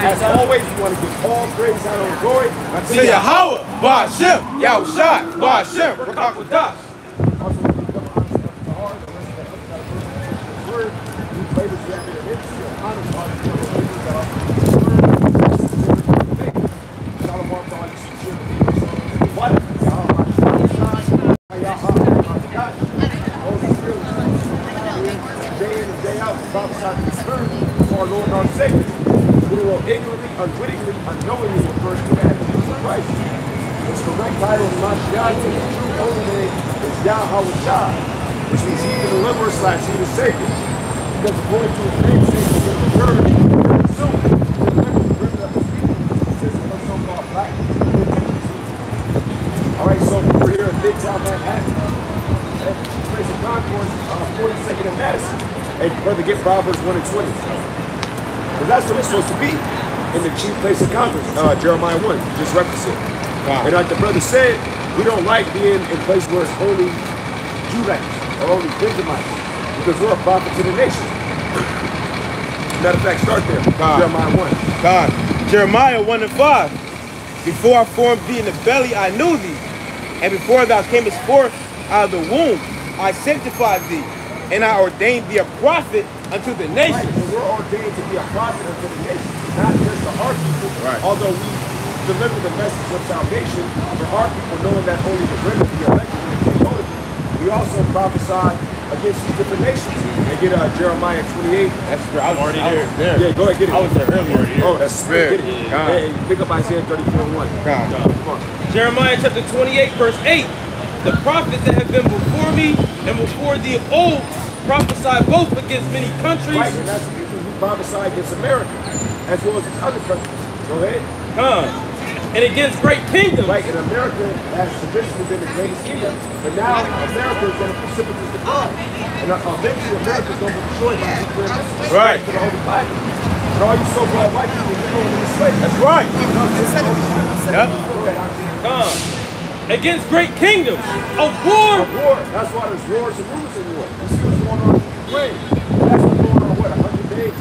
As always, we want to give all praise out of glory. To Yahweh, Ba'ashem, Yahushua, Ba'ashem, Rakakwadash. Day in and day out, prophesied the return of our Lord and our Savior. We will ignorantly, unwittingly, unknowingly refer to as Jesus Christ. Its correct title is Mashiach, and the true holy name is Yahushua, which means He the Deliverer / He the Savior. Because according to His name, Savior will return very soon. Alright, so we're here in Midtown, Manhattan. Place of Concourse, 42nd and Madison. Hey, brother, get Proverbs 1 and 20. Because that's what it's supposed to be in the chief place of Congress. Jeremiah 1, just reference it. Wow. And like the brother said, we don't like being in places where it's only Judites or only Benjamites, because we're a prophet to the nation. Matter of fact, start there. Jeremiah 1. Jeremiah 1 and 5. Before I formed thee in the belly, I knew thee. And before thou camest forth out of the womb, I sanctified thee. And I ordained thee a prophet unto the nation. Right, so we're ordained to be a prophet unto the nation, not just to our people. Right. Although we deliver the message of salvation for our people, knowing that only the remnant, the elected, we also prophesy against these different nations. And get Jeremiah 28. That's I was already there. Yeah, go ahead, get it. I was there earlier. Oh, that's good. Get it. Hey, pick up Isaiah 34:1. Come on. Jeremiah chapter 28, verse 8. The prophets that have been before me and before the old prophesy both against many countries. Right, and that's the people who prophesy against America, as well as its other countries. Go ahead. And against great kingdoms. Right, and America has traditionally been the greatest kingdom, but now America is going to precipitous decline. And eventually America is going to be destroyed by the right. To the Holy Bible. And all you so-called white people, you're going into slavery. That's right. Yep. Against great kingdoms of war. Of war. That's why there's wars and rumors of war. You see what's going on in Ukraine. That's been going on, what, 100 days?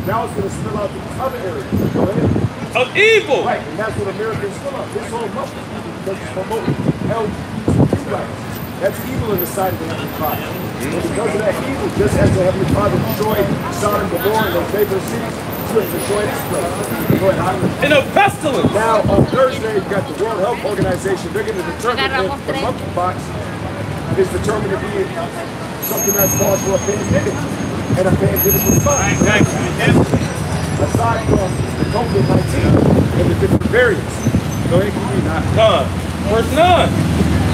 Now it's going to spill out to these other areas. Go ahead. Of evil. Right, and that's what America is full of. This whole month is evil because it's promoting LGBT rights. That's evil in the sight of the Heavenly Father. And because of that evil, just as the Heavenly Father destroyed Sodom and Gomorrah and those neighboring cities, destroy this place. Go ahead, in a pestilence. Now on Thursday, you've got the World Health Organization. They're going to determine if the monkeypox is determined to be something that's caused for a pandemic, and a pandemic response. Aside from the COVID-19 and the different variants. Go ahead, you read that. Verse 9.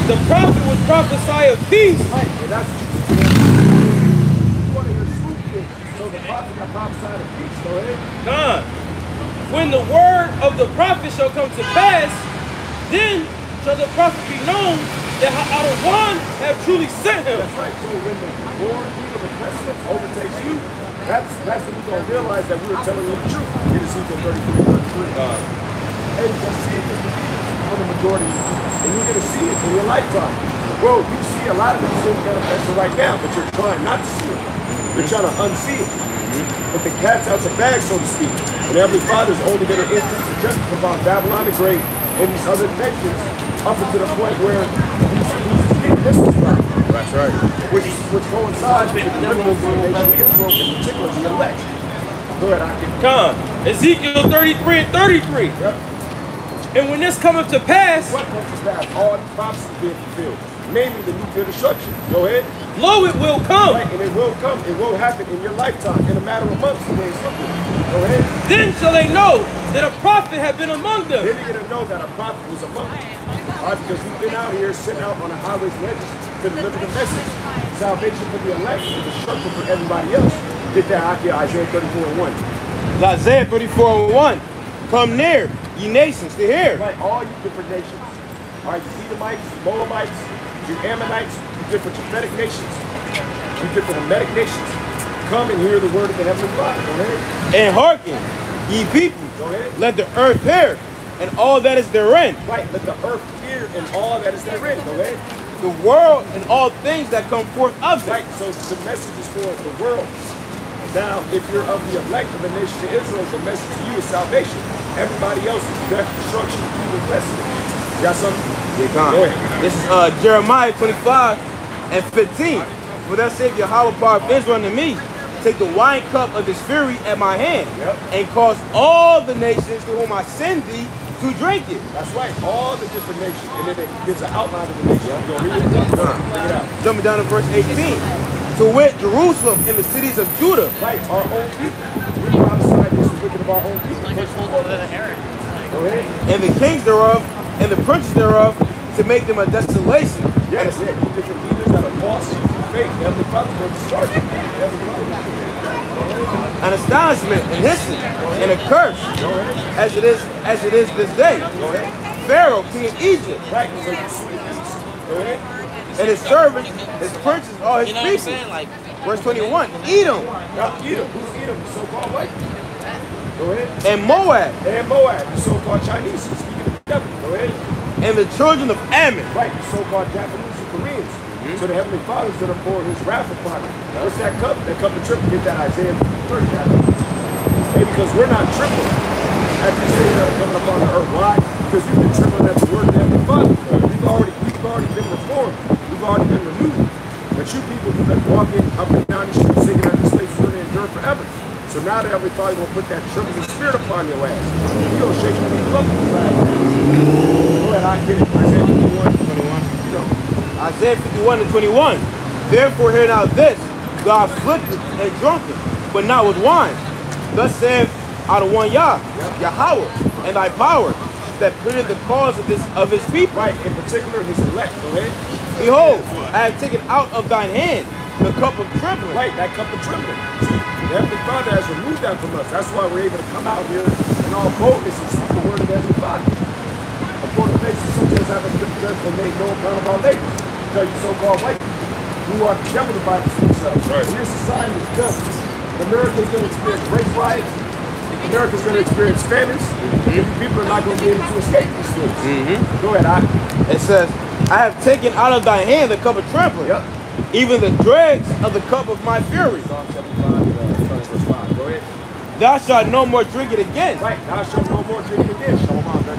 The prophet would prophesy of peace. Right, and that's one of your swoop things. So the prophet got prophesied of peace. Go ahead. When the word of the prophet shall come to pass, then shall the prophet be known that Adonai have truly sent him. That's right. So when the war, evil, and pestilence overtakes you, that's when you're going to realize that we were telling you the truth. Get Ezekiel 33:33. And you're going to see it for the majority of you. And you're going to see it in your lifetime. Bro, you see a lot of these things manifesting right now, but you're trying not to see it. You're trying to unsee it. But the cat's out the bag, so to speak. And every father's only going to increase the justice about Babylon the Great and these other nations up until the point where this is right. That's right. Which coincides with the deliverance of the nation of Israel, in particular the elect. Go ahead, I can. Ezekiel 33 and 33. Yep. And when this cometh to pass, what comes to pass? All the prophecies being fulfilled. Namely the nuclear destruction. Go ahead. Lo, it will come. Right, and it will come. It will happen in your lifetime, in a matter of months, the way it's looking. Go ahead. Then shall they know that a prophet had been among them. Then they're going to know that a prophet was among them. All right, because we've been out here, sitting out on the highways and edges to deliver the message. Salvation for the elect and destruction for everybody else. Get that out here, Isaiah 34:1. Isaiah 34:1. Come near, ye nations, to hear. Right, all you different nations. All right, you Edomites, Moabites, you Ammonites, you different Hamitic nations. You different Hamitic nations. Come and hear the word of the Heavenly Father. Go ahead. And hearken, ye people. Go ahead. Let the earth hear, and all that is therein. Right. Let the earth hear and all that is therein. Go ahead. The world and all things that come forth of it. Right. So the message is for the world. Now, if you're of the elect of the nation of Israel, the message to you is salvation. Everybody else is death, destruction, evil, blessing. You got something? Yeah, go ahead. This is Jeremiah 25 and 15. For thus saith Yahweh, power of Israel unto me, take the wine cup of this fury at my hand, and cause all the nations to whom I send thee to drink it. That's right, all the different nations. And then it gives an outline of the nation. Go read it. Bring it out. Jumping down to verse 18. To wit, Jerusalem and the cities of Judah. Right, our own people. We prophesied this is wicked of our own people. Go ahead. And the kings thereof, and the princes thereof, to make them a desolation. Yes, yeah, you different leaders that are lost in faith. The Heavenly Father will start. An astonishment and hissing and a curse, as it is this day. Pharaoh, king of Egypt, Right, so you see this. Go ahead. and his servants, his princes, all his people. Like, Verse 21, Edom Now, Edom, who's Edom? The so-called white. Go ahead. and Moab, And Moab, the so-called Chinese. Speaking of the devil. Go ahead. and the children of Ammon. Right, the so-called Japanese and Koreans. So the Heavenly Father's going to pour his wrath upon them. What's that cup? That cup of triple. Get that Isaiah 30. Hey, because we're not triple. As you say, that are coming upon the earth. Why? Because we've been tripling at the word of the Heavenly Father. We've already been reformed. We've already been renewed. But you people have been walking up and down the street singing at this place is going to endure forever. So now the Heavenly Father will put that tripling spirit upon your ass. You're going to shake people up. Go ahead, I get it. Isaiah 51. You know. Isaiah 51 and 21. Therefore hear now this, God afflicted and drunken, but not with wine. Thus saith out of one Yahweh, and thy power, that pleaded the cause of his people. Right, in particular his elect. Go ahead. Behold, I have taken out of thine hand the cup of trembling. Right, that cup of trembling. See, the Heavenly Father has removed that from us. That's why we're able to come out here in all boldness and speak the word of the Heavenly Father. Upon the faces such as have been dreadful made no account of our labors. Tell you so-called white people who are the devil to Bible themselves. Right. When your society is done, America's going to experience race riots. America's going to experience famines. People are not going to be able to escape these things. Go ahead, It says, I have taken out of thy hand the cup of trembling, even the dregs of the cup of my fury. Psalm 75, verse 5. Go ahead. Thou shalt no more drink it again. Right, thou shalt no more drink it again. Shalom, brother.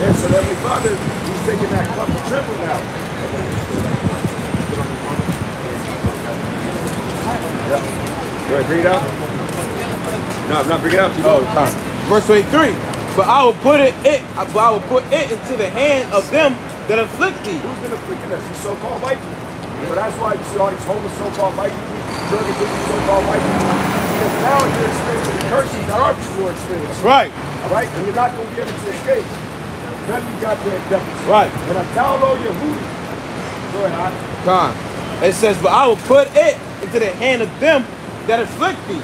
And so the Heavenly Father, he's taking that cup of trembling out. Go ahead, bring it out. No, I'm not bringing it out. Verse 23. But I will put it into the hand of them that afflict thee. Who's going to afflict us? These so-called white people. But that's why you see all these homeless so-called white people, drug addicted so-called white people. Because now you're experiencing the curses that our people are experiencing. That's right. All right? And you're not going to be able to escape. None of you got their devils. Right. And I download your hoodie. Go ahead, Con. It says, but I will put it into the hand of them that afflict thee,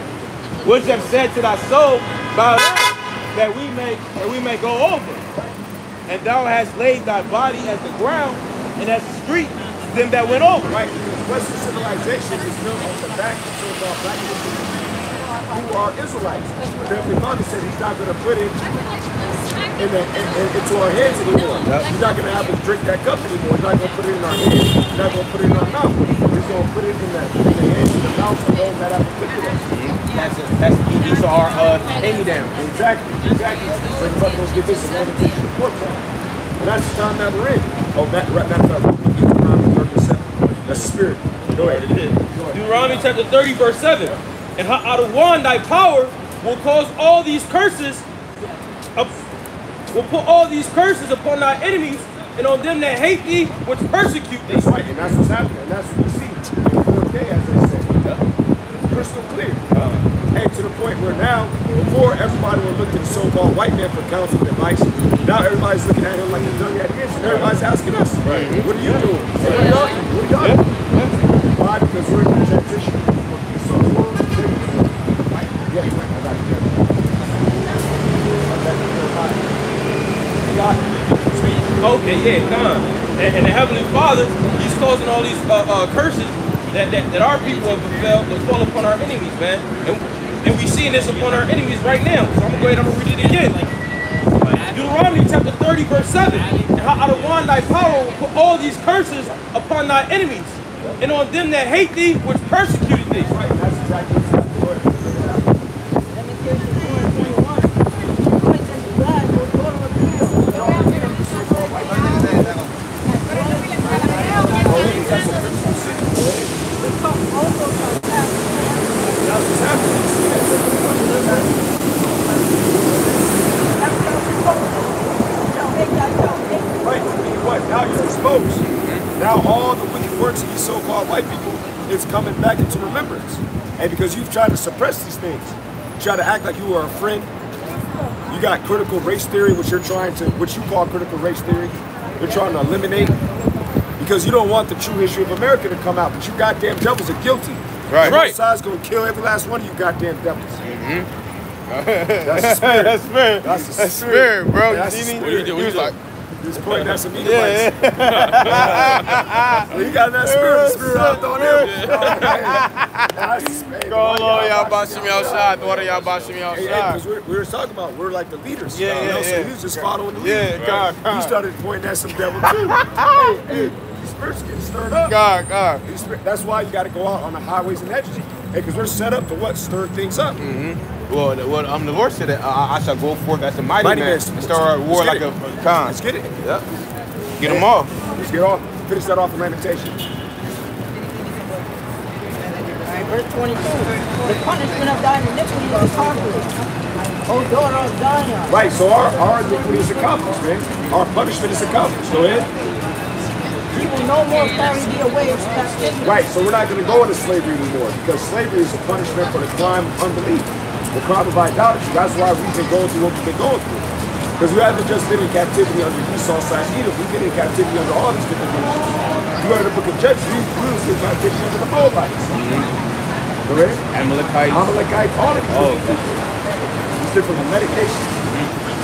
which have said to thy soul, bow down, that we may go over. And thou hast laid thy body as the ground, and as the street to them that went over. Right, because Western civilization is built on the back of so-called black people who are Israelites. But the Heavenly Father said he's not going to put it into our hands anymore. He's not going to have us drink that cup anymore. He's not going to put it in our hands. He's not going to put it in our mouth. He's going to put it in the hands and the mouth of those that have afflicted us. These are our hand-me-down. Exactly. So you must get this in order to the forefront. And that's the time that we're in. Oh, matter of fact, Deuteronomy 37. That's the spirit. Go ahead. Deuteronomy chapter 30, verse 7. And out of one thy power will cause all these curses, will put all these curses upon thy enemies and on them that hate thee, which persecute thee. That's right, and that's what's happening. And that's what we see in the fourth day, as they say. Crystal clear. Hey, to the point where now, before everybody would look at the so-called white man for counsel and advice, now everybody's looking at him like he's done that is, and everybody's asking us, what are you doing? What are y'all doing? What are y'all doing? Why? Because we're in the transition. So, yeah, I got you. God. Okay, yeah, God. And the Heavenly Father, He's causing all these curses that our people have fulfilled to fall upon our enemies, man. And we seeing this upon our enemies right now. So I'm gonna go ahead and I'm gonna read it again. Deuteronomy chapter 30, verse 7. And how out of one thy power will put all these curses upon thy enemies, and on them that hate thee, which persecuted thee. Right, that's exactly what's happening. Go ahead. Let me tell you 4:21. That's what's happening. Right, what? Now you're exposed. Now all the wicked works of these so-called white people is coming back into remembrance. And because you've tried to suppress these things, you try to act like you are a friend. You got critical race theory, which you call critical race theory. You're trying to eliminate because you don't want the true history of America to come out. But you goddamn devils are guilty. Right. Both sides gonna kill every last one of you goddamn devils. That's the spirit. That's spirit. That's the That's spirit, bro. That's You the see me? spirit. He was like, He's pointing at some Edomites. yeah. Well, you got that spirit, the spirit out on him. Go on, y'all bashing me outside. Daughter, y'all bashing me Because outside. we were talking about, we're like the leaders. Yeah, you know, yeah, so yeah. he was just following the lead. Yeah, God, He God. started pointing at some devil too. hey, these spirits getting stirred up. God. That's why you got to go out on the highways and hedges. Because we're set up to what? Stir things up. Well, the Lord said that I shall go forth as a mighty man and start a war like a Khan. Let's get it. Yep. Get them off. Let's get off. Finish that off in Lamentation. Verse 22. The punishment of thine iniquity is accomplished, O daughter of Zion. Right, so our iniquity is accomplished, man. Our punishment is accomplished. Go ahead. He will no more carry thee away into captivity. Right, so we're not going to go into slavery anymore because slavery is a punishment for the crime of unbelief, the crime of idolatry. That's why we've been going through what we've been going through. Because we haven't just been in captivity under Esau/Edom. We've been in captivity under all these different nations. You go to the book of Judges, we was in captivity under the Moabites. Correct? Amalekites, all of these these different medications.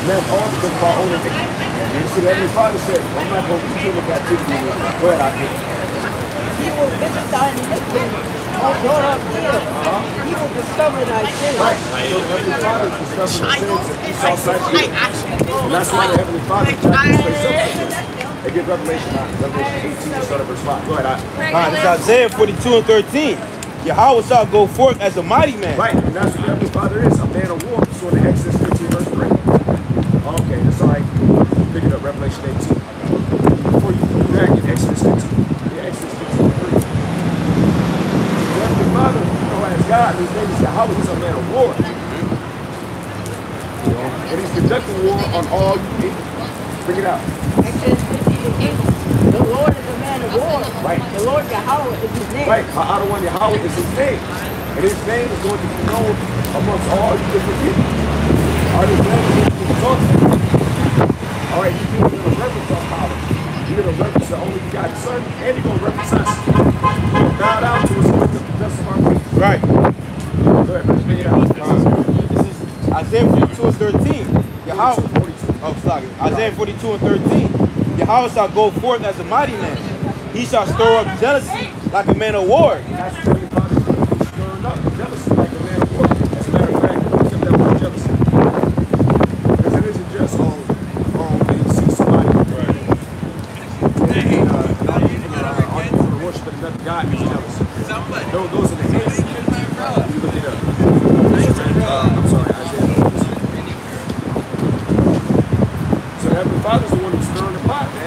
Man, all because of our own iniquity. You see, the Heavenly Father said, I'm not going to put you in captivity anymore. Go ahead, I think. He will visit thine iniquity, O daughter of Edom. He will discover thy sin. Right. So the Heavenly Father is discovering the sins of Esau/Edom. And that's why the Heavenly Father tried to face up to this. They give Revelation 18, start at verse 5. Go ahead, It's Isaiah 42 and 13. Yahweh shall go forth as a mighty man. Right, and that's what the Heavenly Father is, a man of war. So in Exodus 15, verse 3. Okay, that's all right. Pick it up, Revelation 18. Before you do that, in Exodus 15. Yeah, Exodus 15, 3. The Heavenly Father, as God, his name is Yahweh, he's a man of war. And he's conducting war on all you people. Bring it out. Exodus 15:8. The Lord is a man of war. Right. The Lord Yahweh is his name. Right, Ha'adawon Yahweh is his name. And his name is going to be known amongst all you different people. All his name is going to be exalted. All right, you're going to reverence our power. You're going to reverence the only begotten Son, and you're going to reverence us. You're going to bow down to us with the dust of our feet. Right. Go ahead, let's bring it out. This is Isaiah 42 and 13. Yahweh. 42. Oh, sorry. Isaiah 42 and 13. Yahweh shall go forth as a mighty man. He shall stir up jealousy like a man of war. That's what your father is stirring up jealousy like a man of war. As a matter of fact, look at that word jealousy. Because it isn't just, oh, you see somebody. Right. And worship another God is jealous. Those are the hands. You look it up. I'm sorry, Isaiah. So the Heavenly Father's the one who's stirring the pot, man.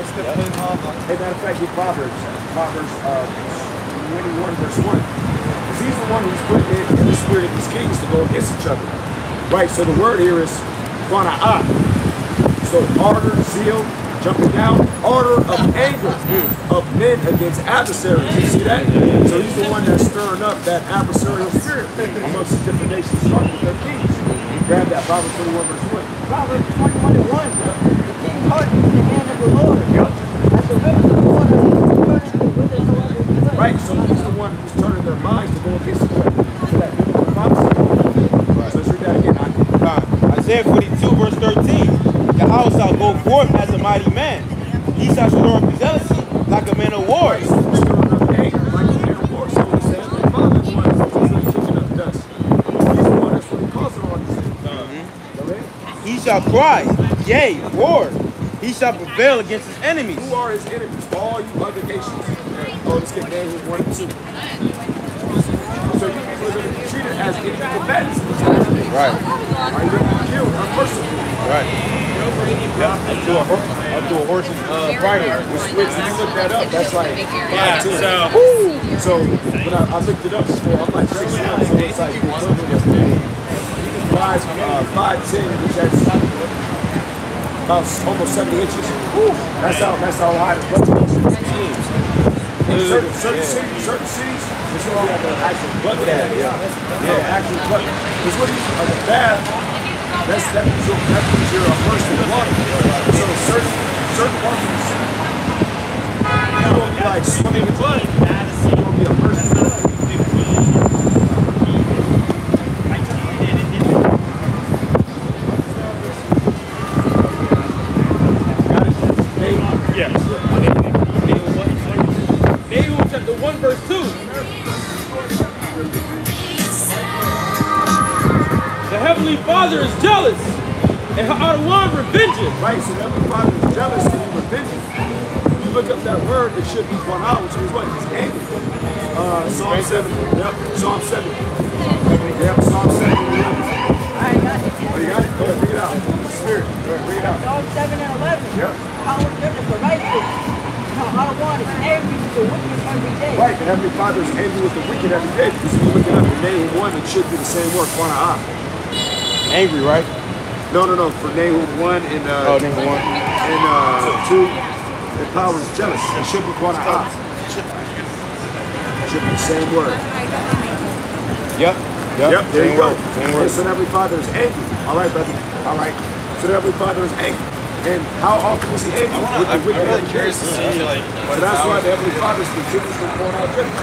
As a matter of fact, your Proverbs 21 verse 1. Because he's the one who's putting it in the spirit of these kings to go against each other. Right, so the word here is qana'ah. So ardor, zeal, jumping down, ardor of anger of men against adversaries. You see that? So he's the one that's stirring up that adversarial spirit amongst the different nations, starting with their kings. Grab that, Proverbs 21 verse 1. Proverbs 21 and 1. The king's heart is in the hand of the Lord. As the rivers of water, he turneth the whithersoever he will. Right, so he's the one who's turning their minds to go against that biblical prophecy. So let's read that again. Isaiah 42 verse 13. Yahweh shall go forth as a man. He shall stir up his jealousy like a man of war. Stir up anger like a man of war. So he said, the Father is the one that's kicking up dust. He's the one that's really causing all these things. He shall cry, yea, roar. He shall prevail against his enemies. Who are his enemies? All you other nations. Oh, let's get Nahum 1 and 2. So you people are going to be treated as equal combatants. Right. Are you going to be killed unmercifully? Right. Yeah. Up to a horse's rider. Which, when you look that up, that's like 5 to So when I looked it up before, I'm like 6 months. So it's like the equivalent of 5'10", which that's about almost 70 inches. That's how high the blood pressure is. Certain cities, it's going to be like an actual blood bath. Yeah, actual blood. Because what is like a bath? That means you're immersed in the water. So certain parts, you're going to be like swimming in blood. You're going to be immersed in blood. Nahum chapter 1 verse 2. The Heavenly Father is jealous, and Ha'adawan revenges. Right, so the Heavenly Father is jealous and he's revenging. When you look up that word, it should be Qan'ah, which means what? He's angry. Psalm 7. Yep, Psalm 7. Yep, Psalm 7. I got it. Oh, you got it? Go ahead, read it out. Spirit, go ahead, read it out. Psalm 7 and 11. Yep. How different the righteous. How one is angry with the wicked every day. Right, the Heavenly Father is angry with the wicked every day. Because if you look it up in Nahum 1, it should be the same word, Qan'ah. Angry, right? No. For Nahum 1 and Nahum 1. And 2, the power is jealous. It should be Qan'ah. It should be the same word. Yep, There you go. Same word. So the Heavenly Father is angry. All right, brother. All right. So the Heavenly Father is angry. And how often is he angry? With the wicked. I'm really curious to see like So that's why the Heavenly Father is continuously pouring out judgment.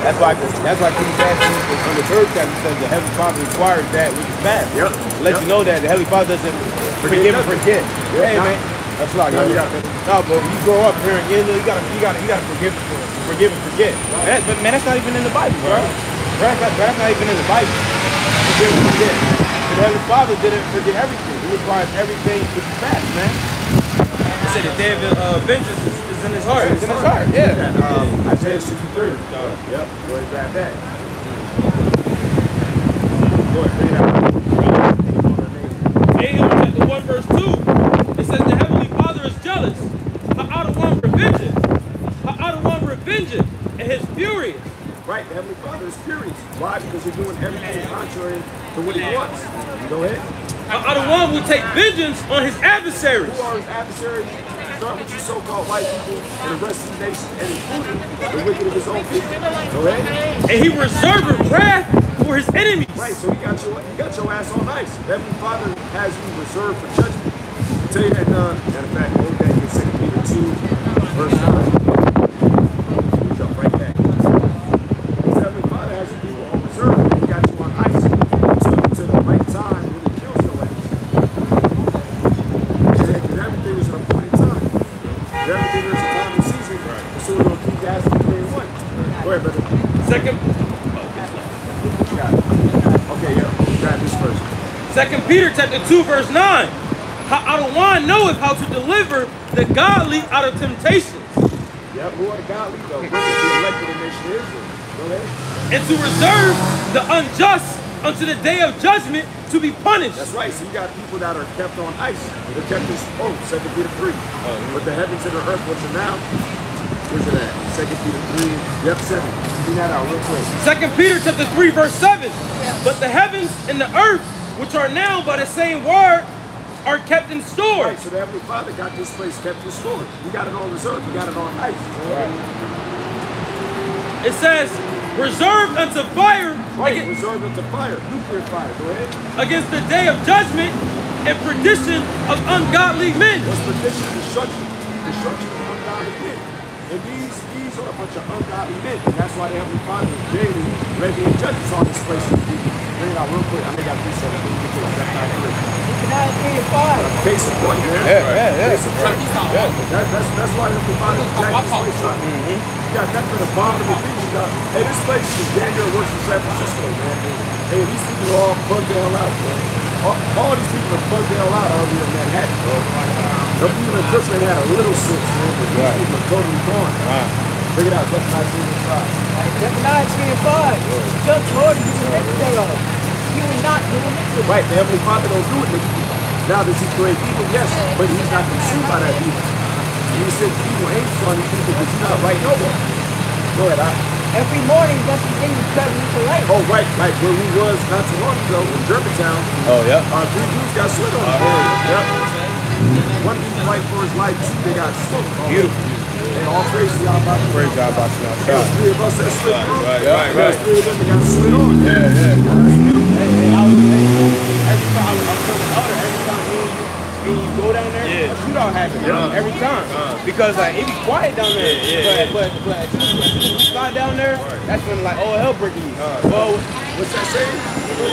That's why Ecclesiastes in the third chapter says the Heavenly Father requires that which is bad. Yep. Let you know that the Heavenly Father doesn't forgive and forget. Hey man, that's like no, but when you grow up here in India, you gotta forgive and forget. Man, that's not even in the Bible, bro. That's not even in the Bible. Forgive and forget. The Heavenly Father didn't forget everything. He requires everything to be fast, man. He said the day of vengeance is in his heart. It's in his heart, yeah. Isaiah 63. Yep. Go ahead and grab that. Go ahead, read it out. Nahum chapter 1 verse 2. It says the Heavenly Father is jealous. Ha'adawan revenges, and his furious. Right, the Heavenly Father is furious. Why? Because you're doing everything contrary to what he wants. Go ahead. Ha'adawan will take vengeance on his adversaries. Who are his adversaries? Start with your so-called white people and the rest of the nation, and including the wicked of his own people. Go ahead. And he reserved wrath for his enemies. Right, so you got your ass on ice. The Heavenly Father has you reserved for judgment. I'll tell you that, matter of fact, go back in 2 Peter 2, verse 9. You jump right back. The Heavenly Father has you people on reserve, and he got you on ice to the right time when he kills your ass. Because everything is at a point in time. Everything is a time and season. So we're going to keep asking 3 and 1. Go ahead, brother. Second Okay, yeah. Grab this first. 2 Peter chapter 2 verse 9. Ha'adawan knoweth how to deliver the godly out of temptations. Yep, who are the godly though? We're the elected in nation of Israel. Go ahead. And to reserve the unjust unto the day of judgment to be punished. That's right. So you got people that are kept on ice. They're kept in 2 Peter 3. But the heavens and the earth, which are now, where's it at? 2 Peter 3. Yep, 7. Clean that out real quick. 2 Peter chapter 3 verse 7. But the heavens and the earth, which are now by the same word, are kept in store. Right, so the Heavenly Father got this place kept in store. You got it on reserve. You got it on ice. Right. It says, reserved unto fire. Right, reserved unto fire. Nuclear fire. Go ahead. Against the day of judgment and perdition of ungodly men. What's perdition? Destruction. Destruction of ungodly men. And these are a bunch of ungodly men. And that's why the Heavenly Father is daily levying judges on this place. Bring it out real quick. I think I do something. Midtown 3 and 5. Case in point, man. Yeah. Case in point. That's why the Heavenly Father is jacking this place up. You got nothing but abominable things you got. Hey, this place is Daniel works in San Francisco, man. Hey, these people are all bugged the hell out, man. All these people are bugged the hell out over here in Manhattan, bro. Some people in Brooklyn had a little sense, man, but these people are totally gone. Bring it out, that's 1985. Midtown 3 and 5. Judge told you to make that off. You will not do it. Right, the Heavenly Father don't do it with you. Now, does he create evil? Yes, but he's not consumed by that evil. He said evil ain't on these people because he's not right nowhere. Go ahead, Every morning, that's the thing you tell me to light. Oh, right, like where we was not too long ago in Germantown. Oh, yeah. 3 dudes got slit on. Yep. One dude fight for his life, 2 they got smoked. Beautiful. And all praise to y'all about it. Praise God about you. There's 3 of us that slit through. Right. There's 3 of them that got slit on. When you go down there, a shootout happens every time. Because like it be quiet down there. But as soon as we slide down there, that's when like hell breaking loose. Well, What's that saying?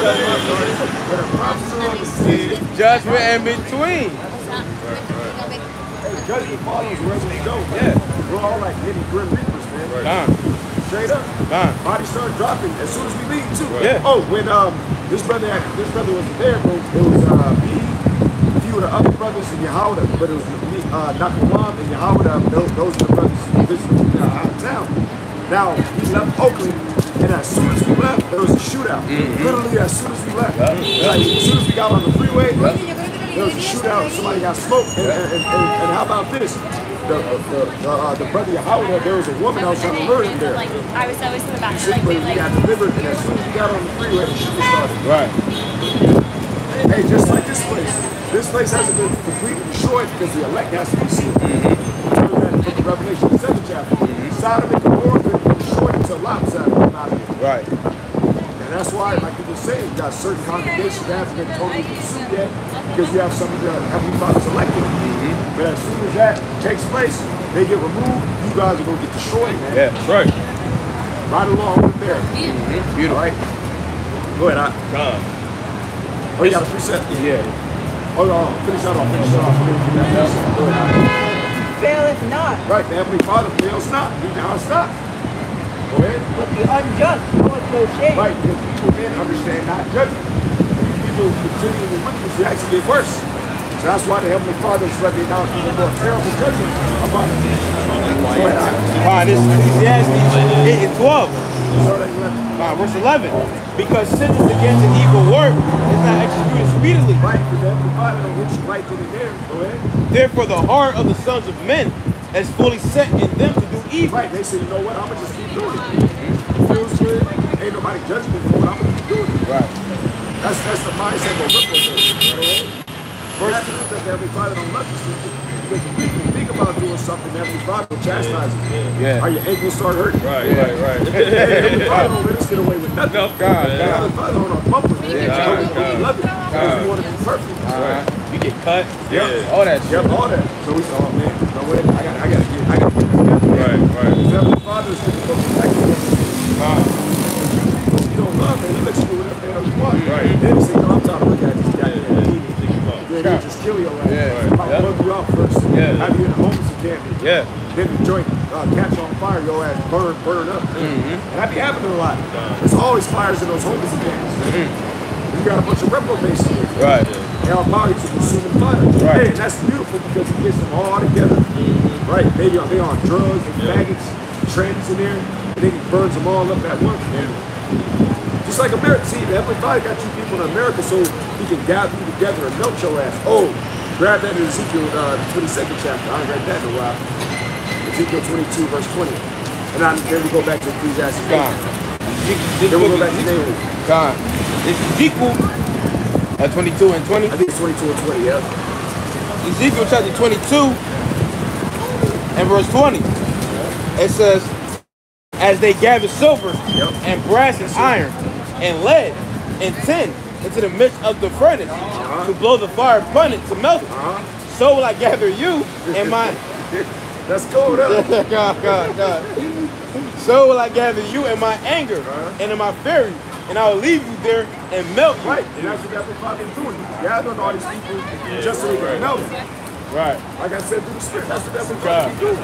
Where the prophets are on the scene. judgment in between. Hey, judgment follows wherever we go. Yeah. We're all like hitting grim reapers, man. Straight up. Bodies start dropping as soon as we leave too. Yeah. Oh, when this brother wasn't there, bro. It was me, a few of the other brothers in Yehoda, but it was me, Nakalam and Yehoda. Those are the brothers who visited out of town. Now we left Oakland, and as soon as we left, there was a shootout. Literally as soon as we left, like, as soon as we got on the freeway, there was a shootout. Somebody got smoked. And how about this? The brother Yehoda, there was a woman I was trying to lure him there. I was always in the back. We got delivered, and as soon as we got on the freeway, the shooting started. Right. Hey, just like this place. This place hasn't been completely destroyed because the elect has to be sealed. From the Revelation 7th chapter. Sodom and Gomorrah been destroyed until Lot's out of it. Right. And that's why, like you were saying, you got certain congregations that haven't been totally consumed yet because you have some of the Heavenly Fathers elected. But as soon as that takes place, they get removed, you guys are going to get destroyed, man. Yeah, that's right. Right along with there. Beautiful. All right? Go ahead, Oh, you got a preset? Yeah. Hold on, finish that off. Go ahead. Faileth not. Right, the Heavenly Father fails not. He now stop. Go ahead. But the unjust knoweth no shame. Right, because people then understand not judgment. People continue with wickedness, they actually get worse. So that's why the Heavenly Father is letting out even more terrible judgment about it. This Ecclesiastes 8 and 12. Verse 11. Because sentence against an evil work is not executed speedily. Right, because the Heavenly Father don't hit you right then and there. Go ahead. Therefore, the heart of the sons of men is fully set in them to do evil. Right, they say, you know what, I'm going to just keep doing it. It feels good. Ain't nobody judging me for it. I'm going to keep doing it. Right. That's the mindset of ripple. First, that the Heavenly Father don't love you, because if you think about doing something, the Heavenly Father will chastise you. Yeah. Or your ankles start hurting. Right. The Heavenly Father won't let us get away with nothing. No, God, The Heavenly Father on our bumper, man. We love it. Because we want to be perfect. You get cut. Yeah. All that shit. Yep, all that. So we said, oh man, no way, I gotta get it together. Right. The Heavenly Father is looking for perfection. You don't love, man. He lets you do whatever the hell you want. Right. Then he say, no, I'm trying to look at this guy. Then he'll just kill you. I'll plug you out first. Have you in the homeless encampment. Then the joint catch on fire, your ass burn up. And that be happening a lot. There's always fires in those homeless encampments. You got a bunch of reprobates in there. Right. And our bodies are consuming fire. Right. Hey, and that's beautiful because he gets them all together. Right. They on drugs and faggots, trannies in there, and then he burns them all up at once. Just like America. See, the Heavenly Father got you people in America so he can gather you together and melt your ass. Oh, grab that in Ezekiel 22nd chapter. I ain't read that in a while. Ezekiel 22, verse 20. And then we go back to Ecclesiastes. Then we go back to Nahum. God. It's Ezekiel 22 and 20. I think it's 22 and 20, yeah. Ezekiel chapter 22 and verse 20. It says, as they gather silver and brass and iron and lead and tin into the midst of the furnace to blow the fire upon it to melt it. So will I gather you and my Let's go, though. God. So will I gather you in my anger and in my fury, and I will leave you there and melt you. Right, and that's what Heavenly Father is doing. He's gathering all these people just so he can melt them. Right. Like I said, through the Spirit, that's what Heavenly Father is doing.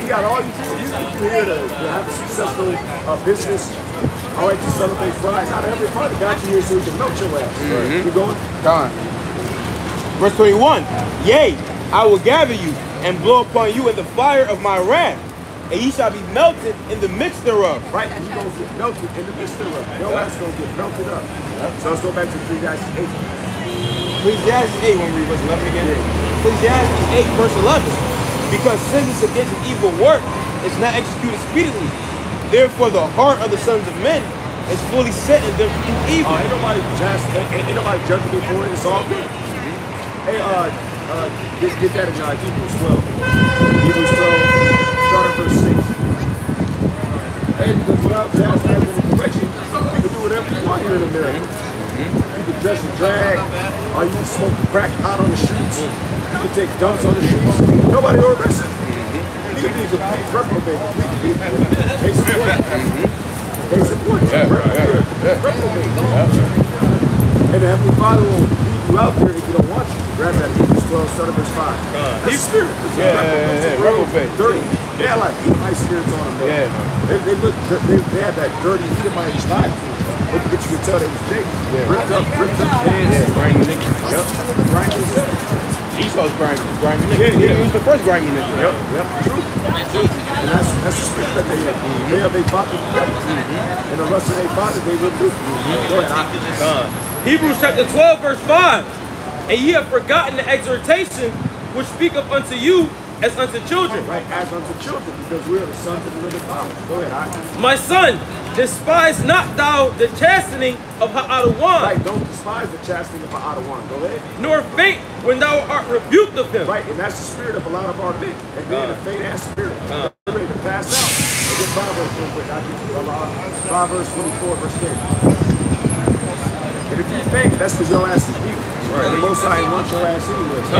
He got all you people. You here to have a successful business. All right, to celebrate Pride. Now, Heavenly Father got you here so he can melt your ass. You going? Gone. Verse 21. Yea, I will gather you and blow upon you in the fire of my wrath, and ye shall be melted in the midst thereof. Right, and you're going to get melted in the midst thereof. Your ass going to get melted up. So let's go back to 3-8. Ecclesiastes 8, when we read verse 11 again. Ecclesiastes 8, verse 11. Because sentence against an evil work is not executed speedily. Therefore, the heart of the sons of men is fully set in them to do evil. Ain't nobody judging me for it. It's all good. Hey, get that in Hebrews 12. Hebrews 12, start at verse 6. Hey, because without chastisement and correction, you can do whatever you want here in America. You can dress and drag, or you can smoke crack out on the streets. You can take dumps on the streets. Nobody will arrest you. You can be reprobate. Case in point. Case in point. Reprobate. And the Heavenly Father will lead you out there if you don't want you. Grab that Hebrews 12, start at verse 5. His spirit. Reprobate. Dirty. They had like Edomite spirits on them. They had that dirty Edomite vibe to them. But you could tell they was big. Ripped up hands. Grimy niggas. Yep. Grimy niggas. Esau's grimy niggas. He was the first grimy nigga. Yep. True. And that's the spirit that they had. They have a body together. And the rest of their body they will do. Go ahead. Hebrews chapter 12, verse 5. And ye have forgotten the exhortation which speaketh unto you as unto children. Right, as unto children, because we are the sons of the living Father. Go ahead. My son, despise not thou the chastening of Ha'adawan. Right, don't despise the chastening of Ha'adawan. Go ahead. Nor faint when thou art rebuked of him. Right, and that's the spirit of a lot of our men. And then a faint ass spirit. They're ready to pass out. Look at Proverbs real quick. I'll give you Proverbs 24, verse 10. And if you faint, that's because your ass is weak. Right. And the Most High wants your ass anyway. So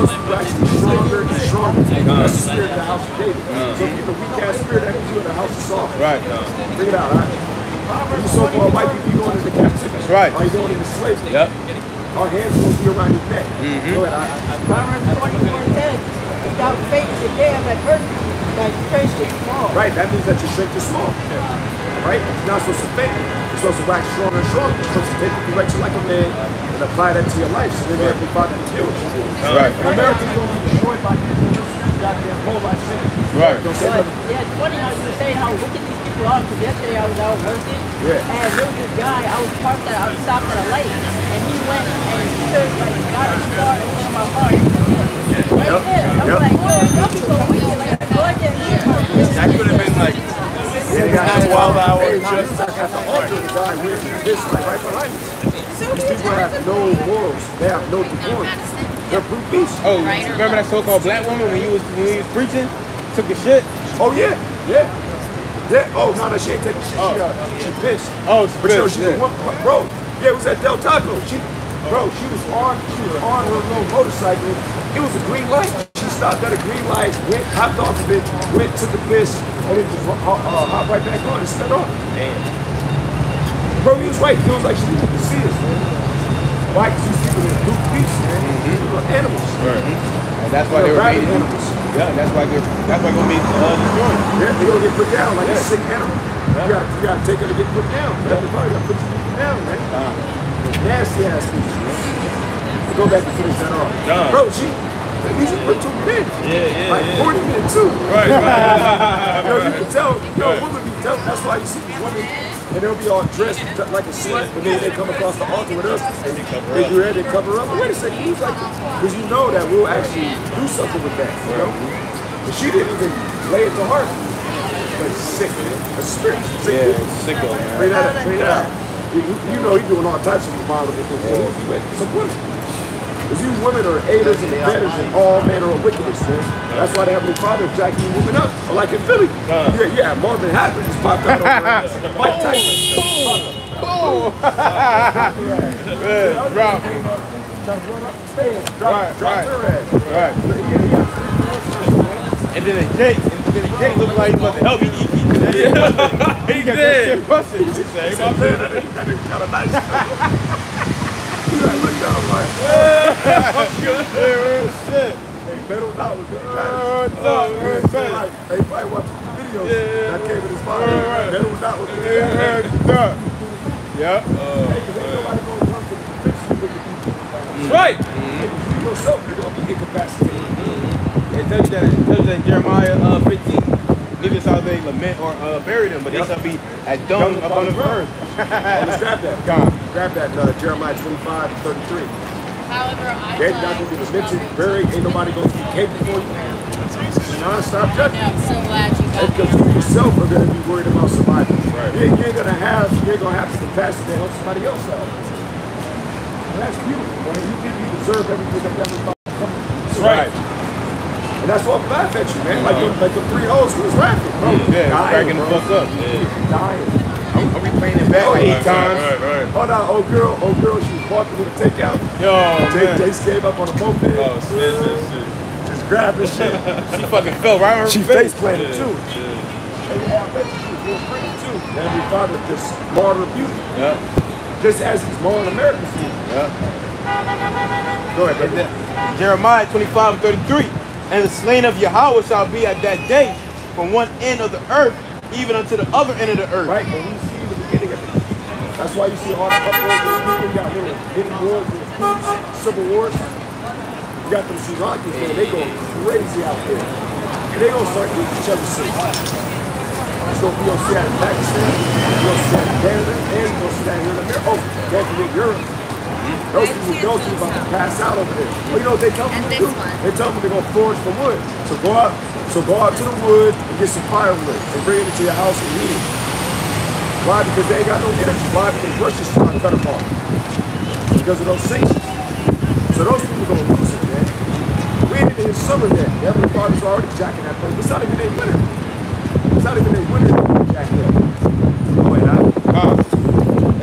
you're actually stronger and stronger. That's the spirit of the house of David. So if you have a weak ass spirit, that means you're in the house of Saul. Right. Figure it out, all right? When you so-called white people, you going into captivity. Right. Are you going into slavery? Yep. Our hands will be around your neck. Go ahead. Proverbs 24 says, without faith, the day of adversity, that strength is small. Right, that means that your strength is small. Right? You're not supposed to faint. You're supposed to wax stronger and stronger. You're supposed to take the direction like a man and apply that to your life. So then Heavenly Father can deal with you. Right. And Americans going to be destroyed by goddamn whole life sentence. Right. Don't say nothing. Yeah, it's funny how you were saying how wicked these people are, because yesterday I was out working, and there was this guy, I was parked at, I was stopped at a light, and he went and he took like got his car and went in my car. Right there. I was like, oh, y'all people are wicked, like, go out there and get my That could have been like Yeah, wild hour. Hey, just at the altar, the guy with this like right behind me. These people have no morals. They have no decorum. They're brute beasts. Oh, remember that so-called black woman when you was preaching? Took a shit? Oh yeah. Oh no, she ain't taking shit. She pissed. Oh, she but yo, pissed, she was bro. Yeah, it was at Del Taco. She was on her little motorcycle. It was a green light. She stopped at a green light, hopped off of it, took a piss, and then just hopped right back on and sped off. Damn. Bro, he was right. It feels like she didn't even see us, man. Why? Because these people are brute beasts, man. People are animals. Right. And that's why they were made animals. Yeah, that's why they're gonna be destroyed. Yeah, they're gonna get put down like a sick animal. You gotta take her to get put down. That's probably gotta put you down, man. Nasty ass people, man. Go back and finish that off. Bro, these are put 2 men. Like 40 men too. Right. You can tell, women be telling. That's why you see these women, and they'll be all dressed like a slut, but then they come across the altar with us, and they do that, they cover up. Wait a second, who's like this? Because you know that we'll actually do something with that, you know? But she didn't even lay it to heart. But sick, man. A spirit. Sick. Yeah, sicko, man. Bring that out. You know he's doing all types of remodeling. Who's he with? Some women. Because these women are aiders and abettors and all manner of wickedness, man. That's why the Heavenly Father is jacking you women up. Like in Philly. Yeah, Marvin Happen just popped out over there. Mike Tyson. Boom! Drop. Drop her ass. Right. And then the Jake looked like he was about to help me eat. He got that shit busted. He said, hey, my man, that nigga got a nice he looked down like, shit. Hey, Metal Dot was good. Hey, probably watching the videos that came in his body. Metal Dot was good. Yeah. Right. You yourself, you're going to be incapacitated. It tells you that in Jeremiah 15. Neither shall they lament or bury them, but they shall be as dung upon the earth. Let's grab that. Grab that Jeremiah 25:33. However, They're not going to be lamented, buried. Ain't nobody going to be capable for you. Non-stop judgment. I'm so glad you got Because you yourself are going to be worried about survival. Right. You ain't going to have the capacity to help somebody else out. And that's beautiful, man. You deserve everything that comes. Right. And that's what I'm laughing at you, man. Like the three hoes who was laughing, bro. Yeah, cracking the fuck up. Dying. I'm replaying it back like 8 times. Right. Hold on, old girl, she was walking with a takeout. Yo, Jace came up on a moped. Oh, shit. Just grabbed this shit. She fucking fell right on her She face. face planted too. And I bet she was real pretty too. And every father just marred her beauty. Yeah. Just as he's marring America's beauty. Yeah. Go ahead, baby. Jeremiah 25:33. And the slain of Yahweh shall be at that day from one end of the earth even unto the other end of the earth. Right, and we see the beginning of it. That's why you see all the uproars and people got little hidden wars and civil wars. You got them Sri Lankans, man, they go crazy out there. And they gonna start eating each other's shit. So you gonna see that in Pakistan, you gonna see that in Canada, and you gonna see that here in America. Oh, that's in Europe. Those people about to pass out over there. Well, you know what they tell them to do? They tell them they're gonna forage for wood. So go out to the wood and get some firewood and bring it into your house and eat it. Why? Because they ain't got no energy. Why? Because Russia's trying to cut them off. Because of those sanctions. So those people are gonna lose it, man. We ain't even in summer yet. The Heavenly Father's already jacking that place. It's not even their winter. It's not even their winter jacking up. Go ahead,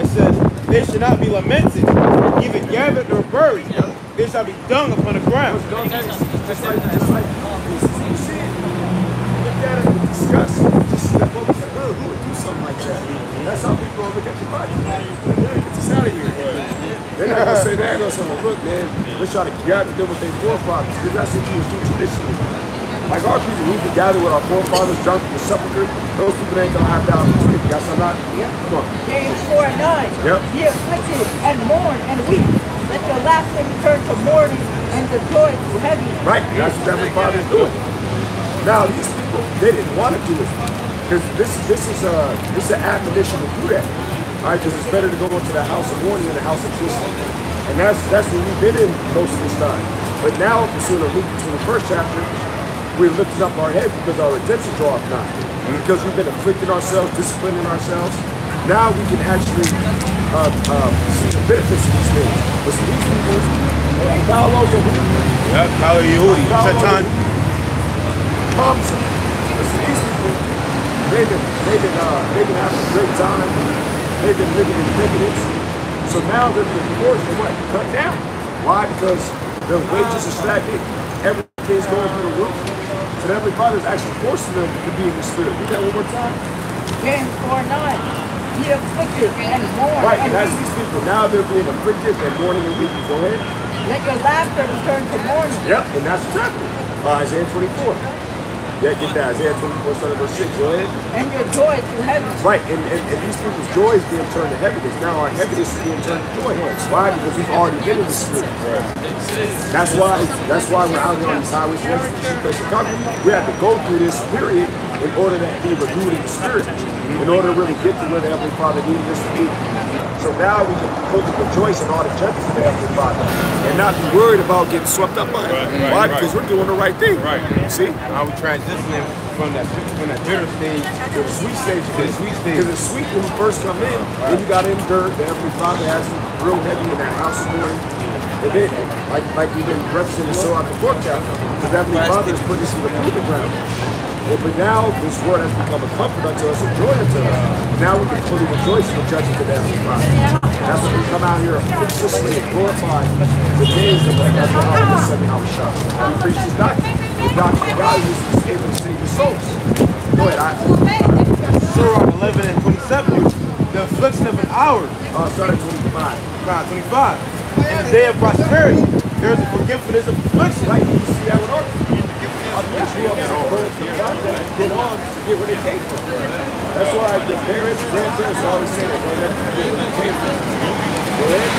It says, they should not be lamented, either gathered or buried. They shall be dung upon the ground. Just like you see it, look at it with disgust, just step over and say, oh, who would do something like that? That's how people gonna look at your body. Get this out of here. They're not gonna say that, they're gonna say, well, look, man, let's try to gather them with their forefathers, because that's what you was doing traditionally. Like our people who can gather with our forefathers, drunk in the sepulchre, those people ain't gonna have the opportunity. That's not. Come on. James 4:9. Yep. Be afflicted and mourn and weep. Let your laughter return to mourning and the joy to heavy. Right, that's what Heavenly Father is doing. Now these people, they didn't want to do it because this is an admonition to do that. All right, because it's better to go into the house of mourning than the house of feasting, and that's what we've been in most of this time. But now, pursuing Luke 21st chapter, we're lifting up our head because our redemption draweth nigh. And because we've been afflicting ourselves, disciplining ourselves, now we can actually see the benefits of these things. But see, these people, Yep, hallelujah. Satan. Thompson. Listen, these people, they've been having a great time. They've been living in decadence. So now they're being forced to what? Cut down. Why? Because their wages are stagnant. Everything's going through the roof. So the Heavenly Father is actually forcing them to be in the spirit. Read that one more time. James 4:9. Be afflicted and mourn. Right, and and that's weep. these people. Now they're being afflicted and mourning and weeping. Go ahead. Let your laughter return to mourning. Yep, and that's what's happening. Isaiah 24. Yeah, get that. Isaiah 24, verse 6. Go ahead. And your joy to heaven. Right, and these people's joy is being turned to heaviness. Now our heaviness is being turned to joy. Why? Because we've already been in the spirit. That's why we're out here on these highways. We have to go through this period in order to be renewed in the spirit, in order to really get to where the Heavenly Father needed us to be. So now we can rejoice in all the judgments of the Heavenly Father and not be worried about getting swept up by it. Why? Because we're doing the right thing. Right. See? Now we're transitioning from that bitter stage to the sweet stage. to the sweet stage. Because it's sweet when you first come in, then you got to endure. The Heavenly Father has you real heavy in that house of mourning. And then, like we've been referencing so out the fourth chapter, the Heavenly Father is putting us in the proving ground. But now this word has become a comfort unto us and joy unto us. Now we can fully rejoice in the judgment of the Heavenly Father. That's when we come out here consistently and glorify the days of the Heavenly Father and the Preach this doctrine. the doctrine of God is able to save your souls. Go ahead, Surah 11 and 27. The affliction of an hour. Start at 25. 25. In the day of prosperity, there is a forgiveness of affliction. Right, you see that with our Israel get on to get where they came from. That's why the parents, grandparents always say that they have to get where they came from. Go ahead.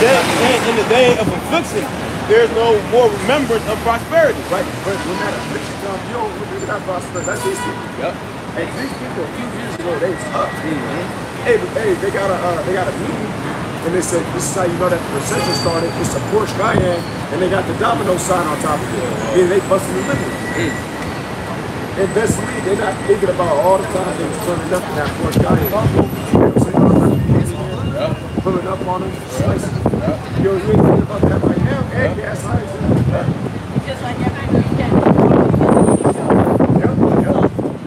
And in the day of affliction, there's no more remembrance of prosperity. Right, but when that affliction comes, you don't remember that prosperity. That's these people. Yep. And these people a few years ago, they was up. Hey, they got a meeting, and they said, this is how you know that the recession started. It's a Porsche Cayenne, and they got the domino sign on top of it. And they busting the living. And that's me. They're not thinking about all the time they was turning up in that Porsche Cayenne. Pulling up on them, slicing. You ain't thinking about that right now. And gas highs. Just like every weekend.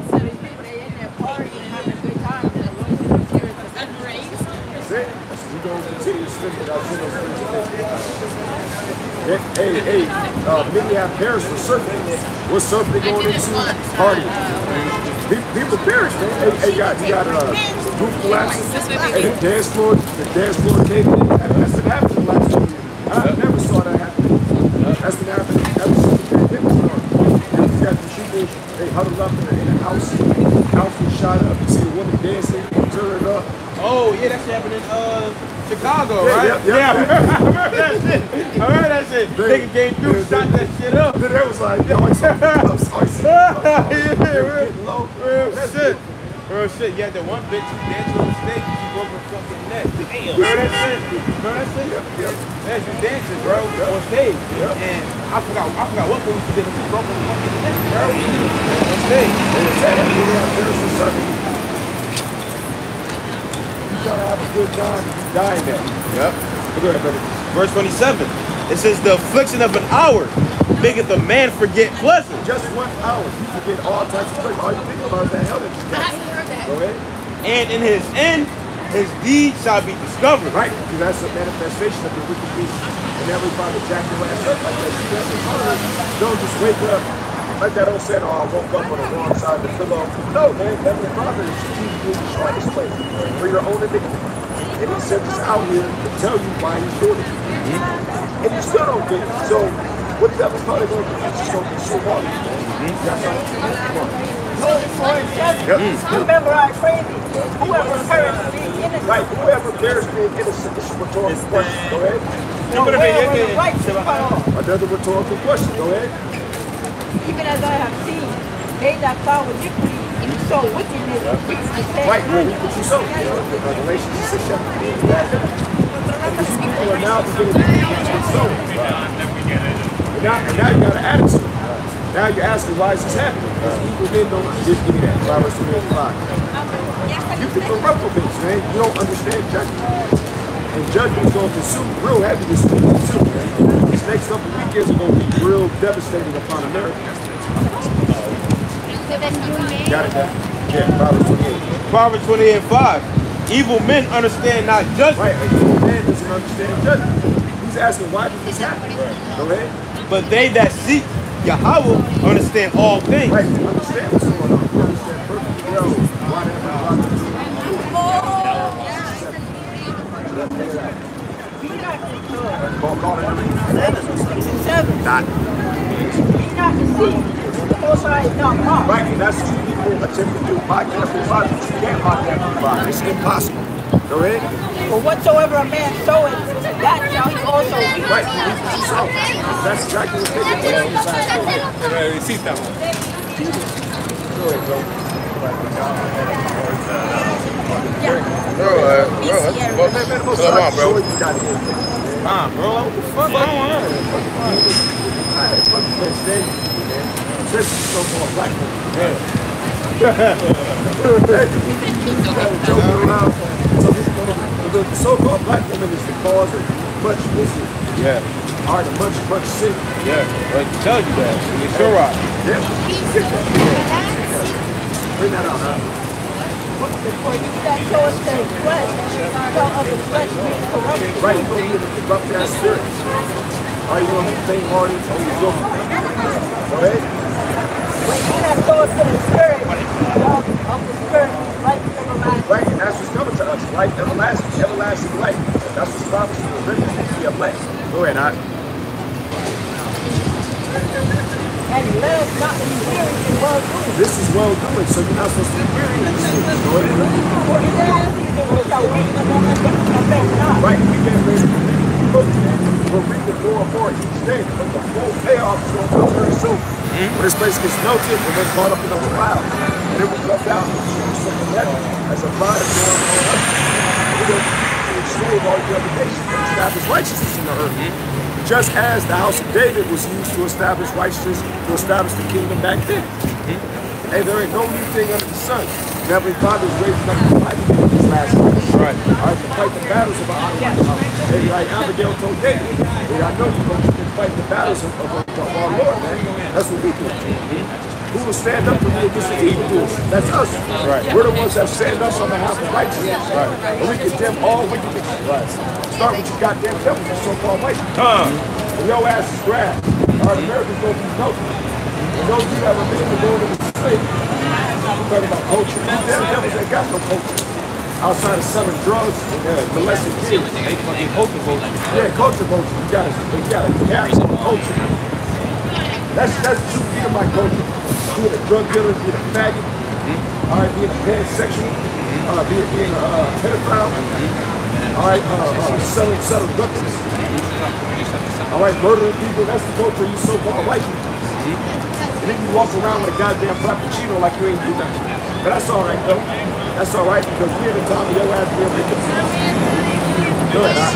So these people, they in there partying and having a good time. And the ones who are serious are separated. That's it. We're going to continue to spend it out Hey, many have parents for surfing. What surf they going into? Partying. People perish, man. Hey, you got roof collapses. Hey, the dance floor caving in. That's been happening the last 2 years. I never saw that happen. That's been happening ever since the pandemic started. You got the people, they huddled up in a house. House was shot up. You see the woman dancing, turning up. Oh, yeah, that shit happened in Chicago, right? Yeah. I remember that shit. Nigga came through, shot that shit up. Then they was like, yo, I'm sorry. Real shit. You had that one bitch who danced on the stage and she broke her fucking neck. Damn. Remember that shit? Yeah, she dancing, bro, on stage. And I forgot what movie she did, but she broke her fucking neck, bro. On stage. You gotta have a good time, you die there. Yep. Go ahead, brother. Verse 27. It says, the affliction of an hour maketh a man forget pleasure. Just 1 hour, you forget all types of pleasure. All you think about is that hell that you got. Go ahead. And in his end, his deed shall be discovered. Right, because that's a manifestation of the wicked beast. And everybody jack your ass up like that. See, that's the problem. Don't just wake up like that old saying, oh, I woke up on the wrong side of the pillow. No, man, that's the father is strategically destroy this place for your own iniquity. And he sent us out here to tell you why he's doing it. And you still don't get it. So, what the devil's probably going to do is just going to consume all of you. That's all. Come on. Remember our crazy. Whoever perished being innocent. Right, whoever perished being innocent, this is a rhetorical question. Go ahead. Another rhetorical question. Go ahead. Even as I have seen, they that plow with iniquity, even so wickedness. Right, what you sow. Revelation 6 chapter 3. Because you people are now beginning to eat what you sow. And now you got an attitude. Now you're asking, why is this happening? Because people then don't give me that. Proverbs 25. You can throw reprobates, man. You don't understand judgment. And judgment is going to consume real heavy this week, too, man. These next couple of weekends are going to be real devastating upon America. Got it, man. Yeah, Proverbs 28. Proverbs 28 and 5. Evil men understand not judgment. Right, an evil man doesn't understand judgment. He's asking, why does this happen? Go ahead. But they that seek Yahweh understand all things. Right, you understand what's going on. You understand perfectly well why that happened. Right, and that's what people attempt to do. Podcast with God. You can't podcast with God. It's impossible. Go ahead. For whatsoever a man soweth, that shall he also reap. Right, that's exactly what's taking place inside. Go ahead, bro. Bro. You got it. Bro, what the fuck going on? Especially so-called black people. So the so-called black woman is the cause of much misery. Yeah. All right, much sin. Yeah. Well, it tells you that. It's your right. Yeah. Bring that out, huh? For you that soweth the flesh, shall of the flesh reap corruption. Right, you're going to corrupt that spirit. Are you going to be faint-hearted or you go? Go ahead. not to be weary in well doing. This is well doing, so you're not supposed to be weary in this thing. Go ahead. Right, we get ready to we'll read the more each day, but the full payoff is going to come very soon. When this place gets melted and then caught up in the cloud, and it will left out something heavy as a product going on. We're going to enslave all the other nations and establish righteousness in the earth. Just as the house of David was used to establish righteousness, to establish the kingdom back then. Hey, there ain't no new thing under the sun. Heavenly Father is raising up the fight in these last days. Right. All right, to fight the battles of our life. And like Abigail told David, I know you're going to fight the battles of our Lord, man. That's what we do. Who will stand up for me against the evildoers? That's us. Right. We're the ones that stand up on behalf of righteousness. Right. And we condemn all wickedness. Right. Start with your goddamn devil, you so-called white. And your ass is grass. Our Americans going to be melted. And those of you that were being the Lord of the slave, we're talking about culture. These damn devils ain't got no culture. Outside of selling drugs and molesting kids. Culture vulture. Yeah, culture vulture. You gotta gas on culture. That's true to my culture. Being a drug dealer, being a faggot, all right, being a pansexual, being a pedophile, all right, selling weapons, all right, murdering people. That's the culture you so-called white people. And then you walk around with a goddamn frappuccino like you ain't do nothing. But that's all right, though. That's all right, because we're the time of your ass being ridiculous. Go ahead,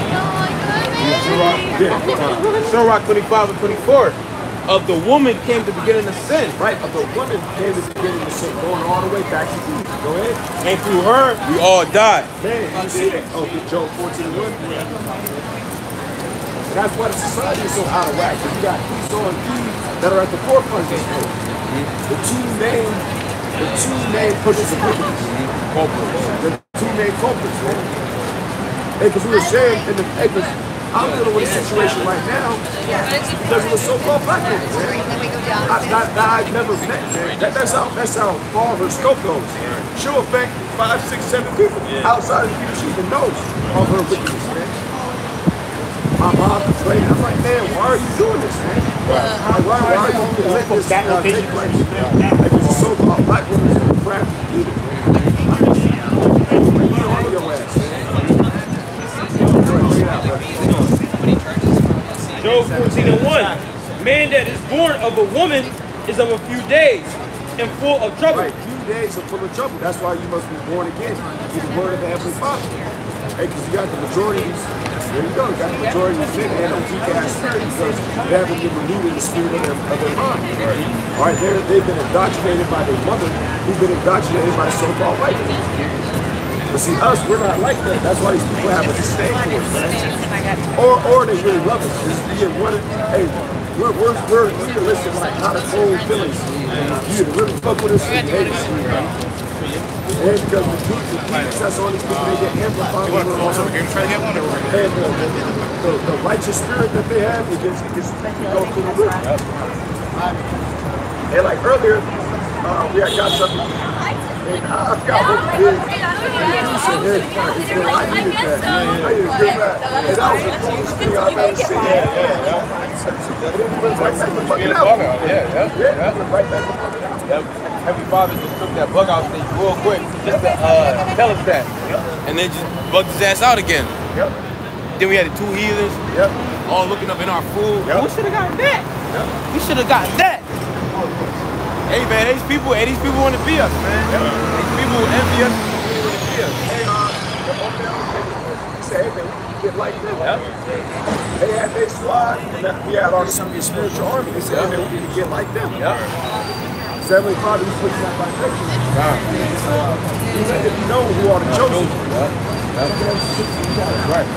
Sirach 25 and 24. Of the woman came the beginning of sin. Right, of the woman came the beginning of sin, going all the way back to Eve. Go ahead. And through her, we all died. Man, you see that? Oh, Job 14:1. And that's why the society is so out of whack. You got Esau and Eve that are at the forefront of this world. The two main pushers of wickedness. The two main culprits, man. Hey, because we were sharing in the papers, I'm dealing with a situation right now because of the so-called black man. I've never met, man. That's how far her scope goes. She'll affect 5, 6, 7 people outside of the people she even knows of her wickedness, man. My mom complained. I'm like, man, why are you doing this, man? Why are you letting this take place? Like, this so-called black woman is crap to eat it. On your ass, man. Job 14:1. Man that is born of a woman is of a few days and full of trouble. Right, few days are full of trouble. That's why you must be born again. Through the word of the Heavenly Father. Hey, because you got the majority. There you go. You got the majority of sin and a weak ass spirit because they haven't been renewed in the spirit of their mind. All right, they've been indoctrinated by their mother, who's been indoctrinated by so-called white people. But see, us, we're not like that. That's why these people have a disdain for us, man. Or they really love us. Hey, we're legalistic, like not a cold feelings. You really fuck with us and hate us. And because the truth, that's all these people, they get amplified. And the righteous spirit that they have, it gets go through the roof. And like earlier, we had got something. And I forgot what we did. I needed that. I needed to do that. And that was the coolest thing I've ever seen. And then we went right back to fucking out. Yeah, right back to fucking out. Heavenly Father just took that bug out stage real quick just to tell us that. And then just bugged his ass out again. Then we had the two heathens all looking up in our food. We should have gotten that. We should have gotten that. Hey man, these people want to be us, man. These people envy us. They want to be us. Hey, man, we get like them. They had their squad, and we had our spiritual army. They said, hey, man, we need to get like them. So Heavenly Father, we put that vibration. You let them know who are the chosen. Right.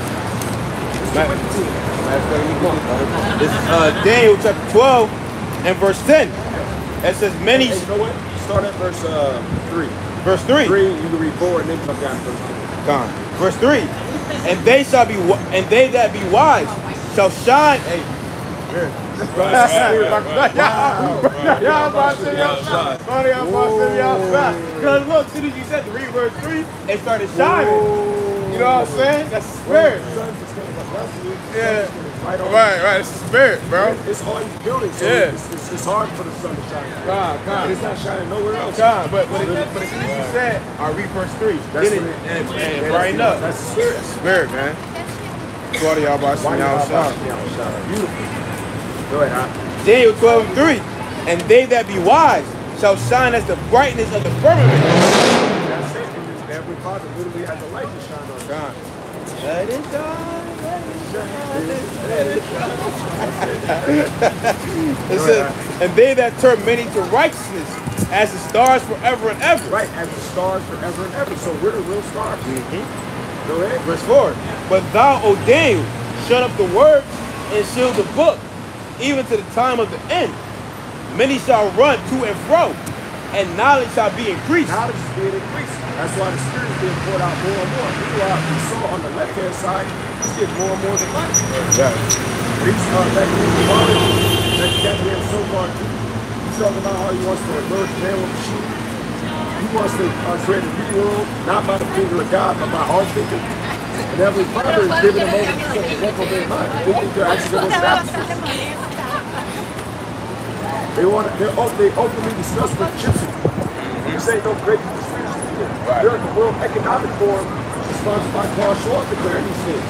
This is Daniel chapter 12 and verse 10. It says many. Hey, you know what? Start at verse 3. Verse 3. 3, you can read 4 and then come down to verse 3. Verse 3. And they that be wise shall shine. Hey. Because look, as soon as you said to read verse 3, it started shining. You know what I'm saying? That's spirit. Yeah. right on. Right. It's the spirit, bro. It's all these buildings, so Yeah. it's hard for the sun to shine. God. It's not shining nowhere else. God, but as soon as you said, I read verse 3. That's Get it what and brighten up. That's the spirit. Spirit, man. Go to y'all by Why y'all shout. Beautiful. Go ahead, huh? Daniel 12:3. And they that be wise shall shine as the brightness of the firmament. That's it. And every father literally has a light to shine on. God. Let it shine. It says, and they that turn many to righteousness as the stars forever and ever. Right, as the stars forever and ever. So we're the real stars. Go ahead. Verse 4. But thou, O Daniel, shut up the words and seal the book, even to the time of the end. Many shall run to and fro, and knowledge shall be increased. Knowledge is being increased. That's why the Spirit is being poured out more and more. We saw on the left-hand side, it's getting more and more the light. Yeah. He's back in the water, that man so far. He's talking about how he wants to merge man with the sheep. He wants to create a new world, not by the finger of God, but by our thinking. And Heavenly Father is giving them over to the reprobate mind. They think they're actually going to stop this. They openly discuss with gypsy. You say no great conspiracy here. They're in the World Economic Forum, sponsored by Klaus Schwab, declaring these things.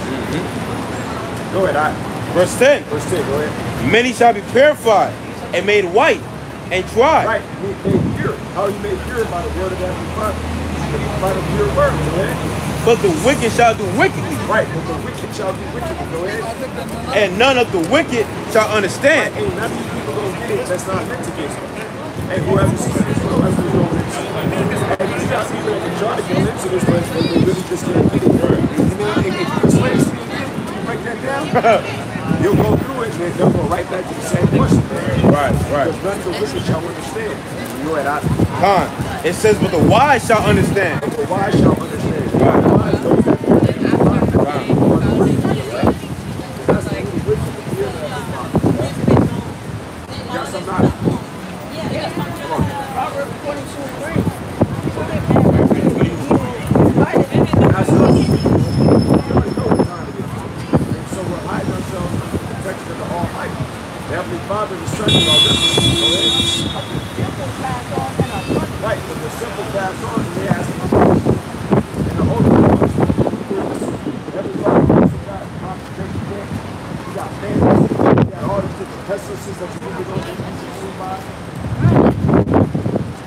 Go ahead, Verse 10. Verse 10, go ahead. Many shall be purified and made white and tried. Right, made pure. How you made pure? By the word of Heavenly Father. By the pure word, go ahead. But the wicked shall do wickedly. Right, but the wicked shall do wickedly, go ahead. And none of the wicked shall understand. Right, ain't none of these people gonna get it that's not meant to get it. And whoever sees this will have to go into it. And these guys people that can try to get into this place, but they really just can't get it. You know, and if you explain to me, you break that down, you'll go through it, and they'll go right back to the same question. Right. Because none of the wicked shall understand. You know what Con. It says, but the wise shall understand. The wise shall understand. The wise those that yes, I'm not. Come on. Proverbs 22:3. That's us. You already know what time it is. And so we're hiding ourselves in the protection of the Almighty. The Heavenly Father is certain about this. Right, but the simple pass on and they ask for mercy. And the Holy One, the Heavenly Father also got concentration camp. You got families. You got all these different pestilences that you people don't be consumed by.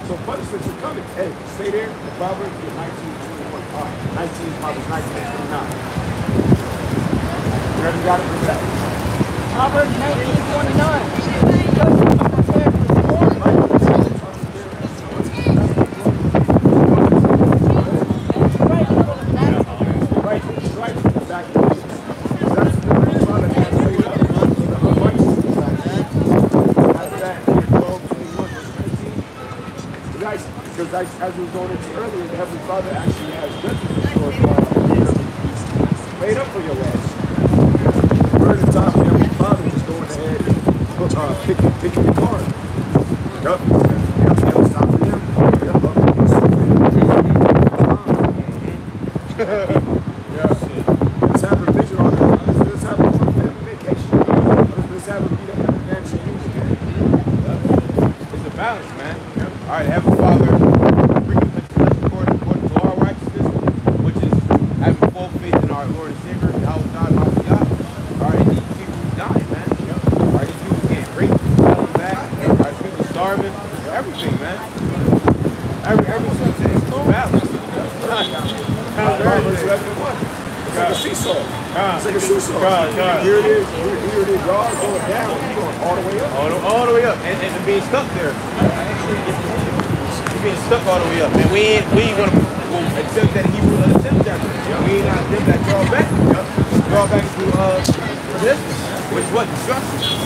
So punishments are coming. Hey, stay there. The Proverbs get 19:21. 19, Proverbs 19:29. You already got it for that. Proverbs 19:29. Because as we were going into earlier, the Heavenly Father actually has judgment for you. Made up for your ass. During the time, the Heavenly Father is going ahead and picking your card. Yup. That was time for him. Let's have a vision on it. Let's have a vacation. Let's have a meet up at the mansion. It's a balance, man. All right, Heavenly Father, bring us according to our righteousness, which is having full faith in our Lord and Savior, Yahweh. All right, these people dying, man. All right, these people getting raped, falling back. All right, people starving, everything, man. Everything. It's no balance. It's like a seesaw. It's like a seesaw. God. Here it is. Here it is. Y'all going down. You're going all the way up. All the way up, and being stuck there. You're being stuck all the way up, and we ain't gonna accept that he will accept that. We ain't gonna accept that drawback. Drawback to this, which was destruction.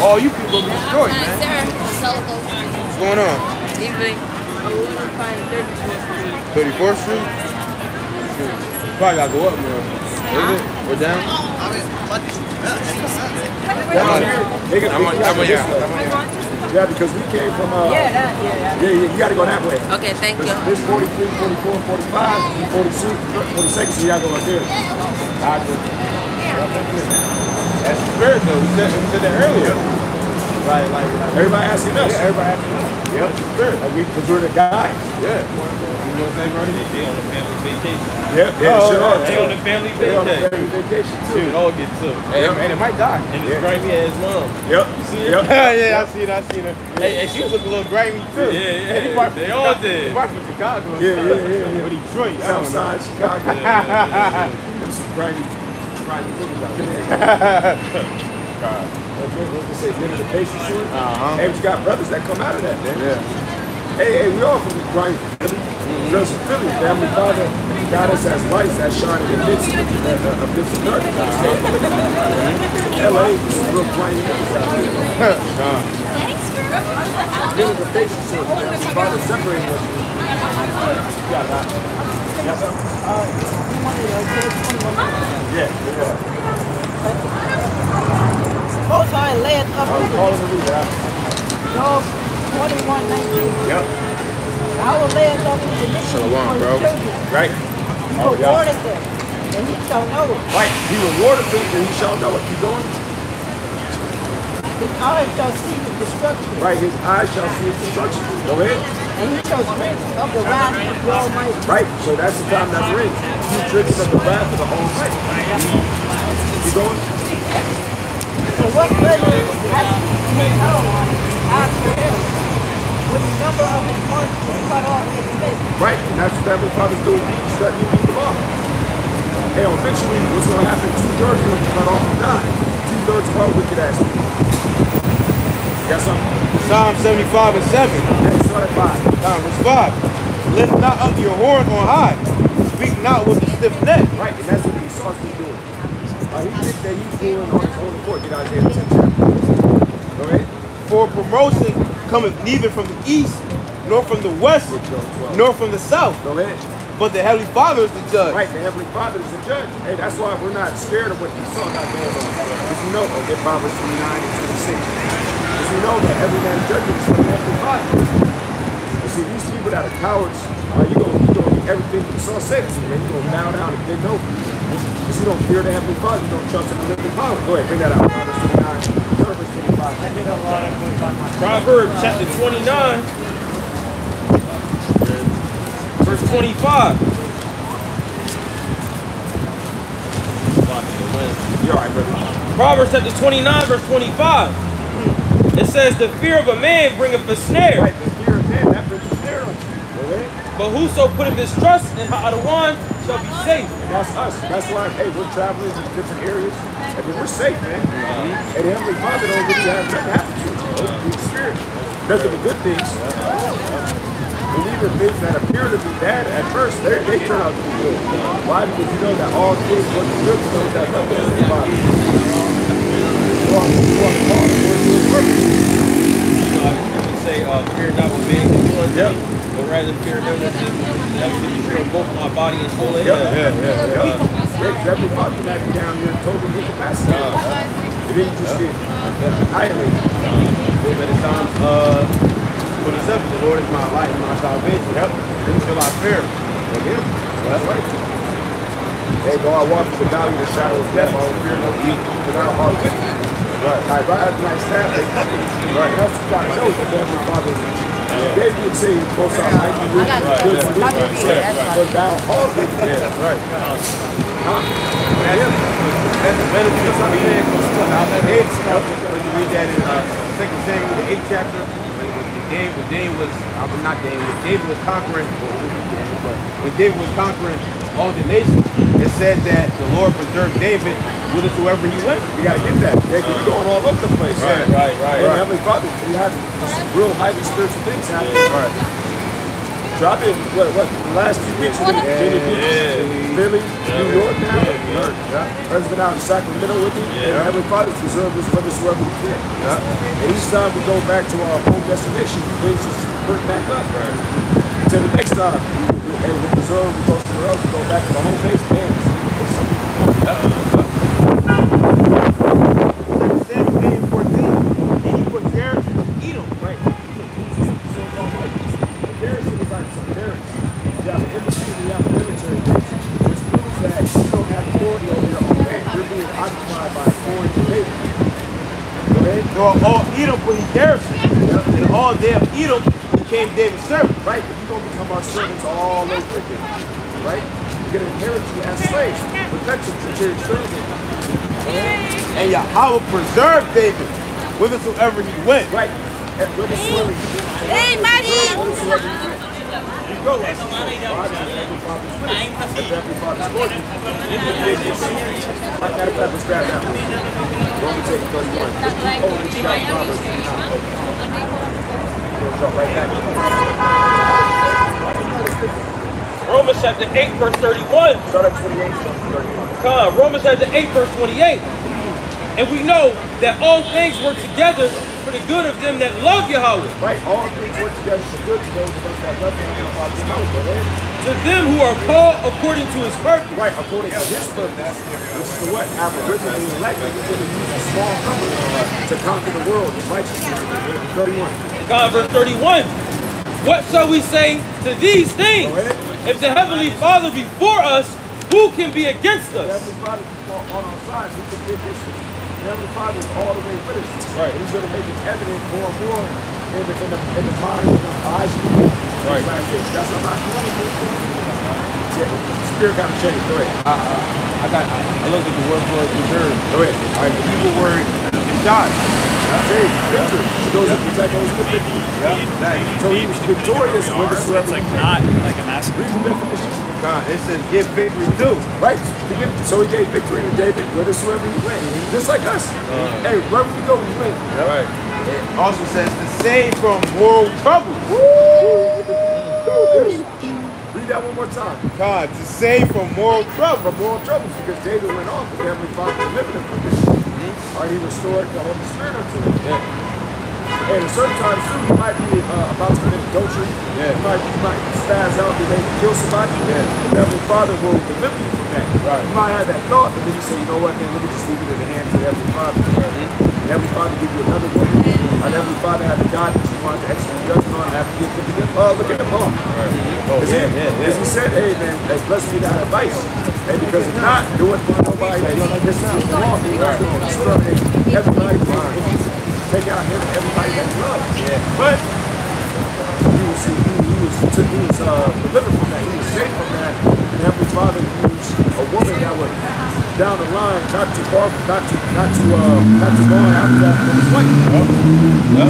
All you people will be destroyed, man. What's going on? Evening. 34th Street? Probably gotta go up more. Is it? We're down? Yeah, because we came from yeah, you gotta go that way. Okay, thank you. This 43, 44, 45, 46, 42nd, so you gotta go right there. That's the spirit though. We said that earlier. Like Everybody asking us. yeah, everybody asking us. Yep, the spirit. Like because we're the guys. Yeah. You know what I'm saying, Brody? They on the family vacation. Yep, yeah, Oh, sure are. They on the family They on the vacation. family vacation too. Dude, all get took. And it might die. And it's grimy ass mom. Yep. You see it? Yep. Yeah, I seen her. Hey, and she look a little grimy too. Yeah. And he probably They all did. Probably from Chicago. Yeah. Or Detroit. I don't know. Southside Chicago. There's some grimy niggas out there. Let's just say get in the patient soon. Hey, we got brothers that come out of that, man. Yeah. Hey, we all from the grimy Philly. There's a Philly family father got us as lights that shine in the midst of this America. LA is real grimy niggas out there. Get in the patient soon. The father separating us. You got that. You got something? Yeah. Most High led up I'm calling the leader. Job 21:19. Yep. I will lay it up in the mission Shalom, for bro. his children. Right. He Oh, yeah. rewarded them, and he shall know it. Right. He rewarded them and he shall know it. Keep going. His eyes shall see the destruction, Right. His eyes shall see his destruction. Go ahead. and he shall drink of the wrath of the Almighty. Right. So that's the time that rings. He drinks of the wrath of the Almighty. Keep going. For what pleasure hath he held after him, with the number of his months is cut off his face. Right. And that's what Heavenly Father's doing. He's shutting you people off. Hey, eventually, what's going to happen? 2/3 of them cut off and die. 2/3 of our wicked ass people. You got something? Psalm 75 and 7. Hey, start at 5. Verse 5. Lift not up your horn on high. Speak not with a stiff neck. Right. And that's what Esau's been doing. He thinks that he's doing on his own accord. Get Isaiah 10 chapter. Go ahead. For promotion cometh neither from the east, nor from the west, nor from the south. Go ahead. But the Heavenly Father is the judge. Right, the Heavenly Father is the judge. Hey, that's why we're not scared of what Esau got going on. Because we know, get Proverbs 29 and 26. Because we know that every man's judgment is from the Heavenly Father. You see, these people that are cowards, you're going to do everything Esau said to you, man. You're going to bow down and bend over. Because you don't fear the Heavenly Father, you don't trust in the living power. Go ahead, bring that out. Proverbs 29, Proverbs 25. Proverbs chapter 29, verse 25. You're all right, brother. Proverbs chapter 29, verse 25. It says, the fear of a man bringeth a snare, Right, the fear of man, that brings a snare on you. Go ahead. but whoso putteth his trust in Ha'adawan shall be safe. And that's us. That's why, hey, we're traveling in different areas. And we're safe, man. And the Heavenly Father don't really have nothing happen to us. The Spirit. Nothing but good things. And even things that appear to be bad at first, they turn out to be good. Why? Because you know that all things work for good for those that love the Heavenly Father. Say, fear not what man can do unto me, but rather fear him that can fear both my body and soul. Yeah. Heavenly Father can have you down here in total incapacity. It didn't just get annihilated. But it's Psalm 27. The Lord is my light and my salvation. Yep. Whom shall I fear? But him. That's right. Hey, though I walk through the valley of the shadow of death, I will fear no evil, because thou art with me. Right. Right, right, like that. Right. That's what God knows that the Heavenly Father is. David would say, most I might be with you, good for me. But thou art with me. Yeah, right. That's the benefit of being in when you read that in 2 Samuel, the 8th chapter, when David was conquering, when David was conquering all the nations, it said that the Lord preserved David whithersoever he went. You gotta get that. Yeah, you're going all over the place. Right. And Heavenly Father, you have some real highly spiritual things happening. Right. Drop in, what, the last 2 weeks, we've been in Philly, New York now. Brother's been out in Sacramento with me. And Heavenly Father's preserved us whethersoever we can. And each time we go back to our home destination, he brings us back up. Until the next time, we preserve, we go somewhere else, we go back to the home base, man. Occupied by foreign invaders. brought all Edom for his garrison. And all day of Edom became David's servant. Right, but you're going to become our servants all over again. Right? You're going to inherit you as slaves. Protection to your servants. And Yahweh preserved David whithersoever he went. Right. And whithersoever he went. Hey, Maddie! Whithersoever he went. You go as a father's with us. As every father's Lord. Matter of fact, let's grab that one. Romans 8:31. Oh, we got Proverbs 29. We'll drop right back. Romans chapter 8, verse 31. Start at 28, start at 31. Romans chapter 8, verse 28. And we know that all things work together for the good of them that love Yahweh. Right, all things work together for good to those of us that love Him and Father's house. To them who are called according to His purpose. Right, according to His purpose, which is the what? Aboriginally elected, He's going to use a small number to conquer the world in righteousness. 31. God, verse 31. What shall we say to these things? If the Heavenly Father be for us, who can be against us? The Heavenly Father is on our side, who can be against us? The Heavenly Father is all the way with us. Right. And He's going to make it evident more and more in the mind and the eyes of people. Right. That's what I'm not doing. Spirit got to change. Go ahead. I looked at the word for preserve. Go ahead. All right, the Hebrew word is God. Hey, victory. Those are the victory. Yeah. So He was victorious with us. It's like not like a massive. Read the definition. God, it says give victory too. Right. So He gave victory to David whithersoever he went. Just like us. Hey, wherever we go, we win. Right. It also says to save from moral trouble. Read that one more time. God, to save from moral trouble. From moral troubles, because David went off, but the Heavenly Father delivered him from this. Or He restored the Holy Spirit unto him. Yeah. And at certain times too, he might be about to commit adultery. Yeah. He might spaz out, be ready to kill somebody. Yeah. The Heavenly Father will deliver you from that. Right. You might have that thought, but then you say, you know what, man, let me just leave it in the hands of the Heavenly Father. The Heavenly Father give you another woman. The Heavenly Father had a God that you wanted to execute judgment on, have to give them to them. Look at the poem. Right. Oh, As He said, hey man, hey, blessed be that advice. And because if not, do it for nobody that you this is the law. You're not going to exterminate everybody. Take out everybody that you love. Yeah. But he was delivered from that. He was saved from that. And Heavenly Father used a woman that was down the line, not too far, not too long after that from his wife.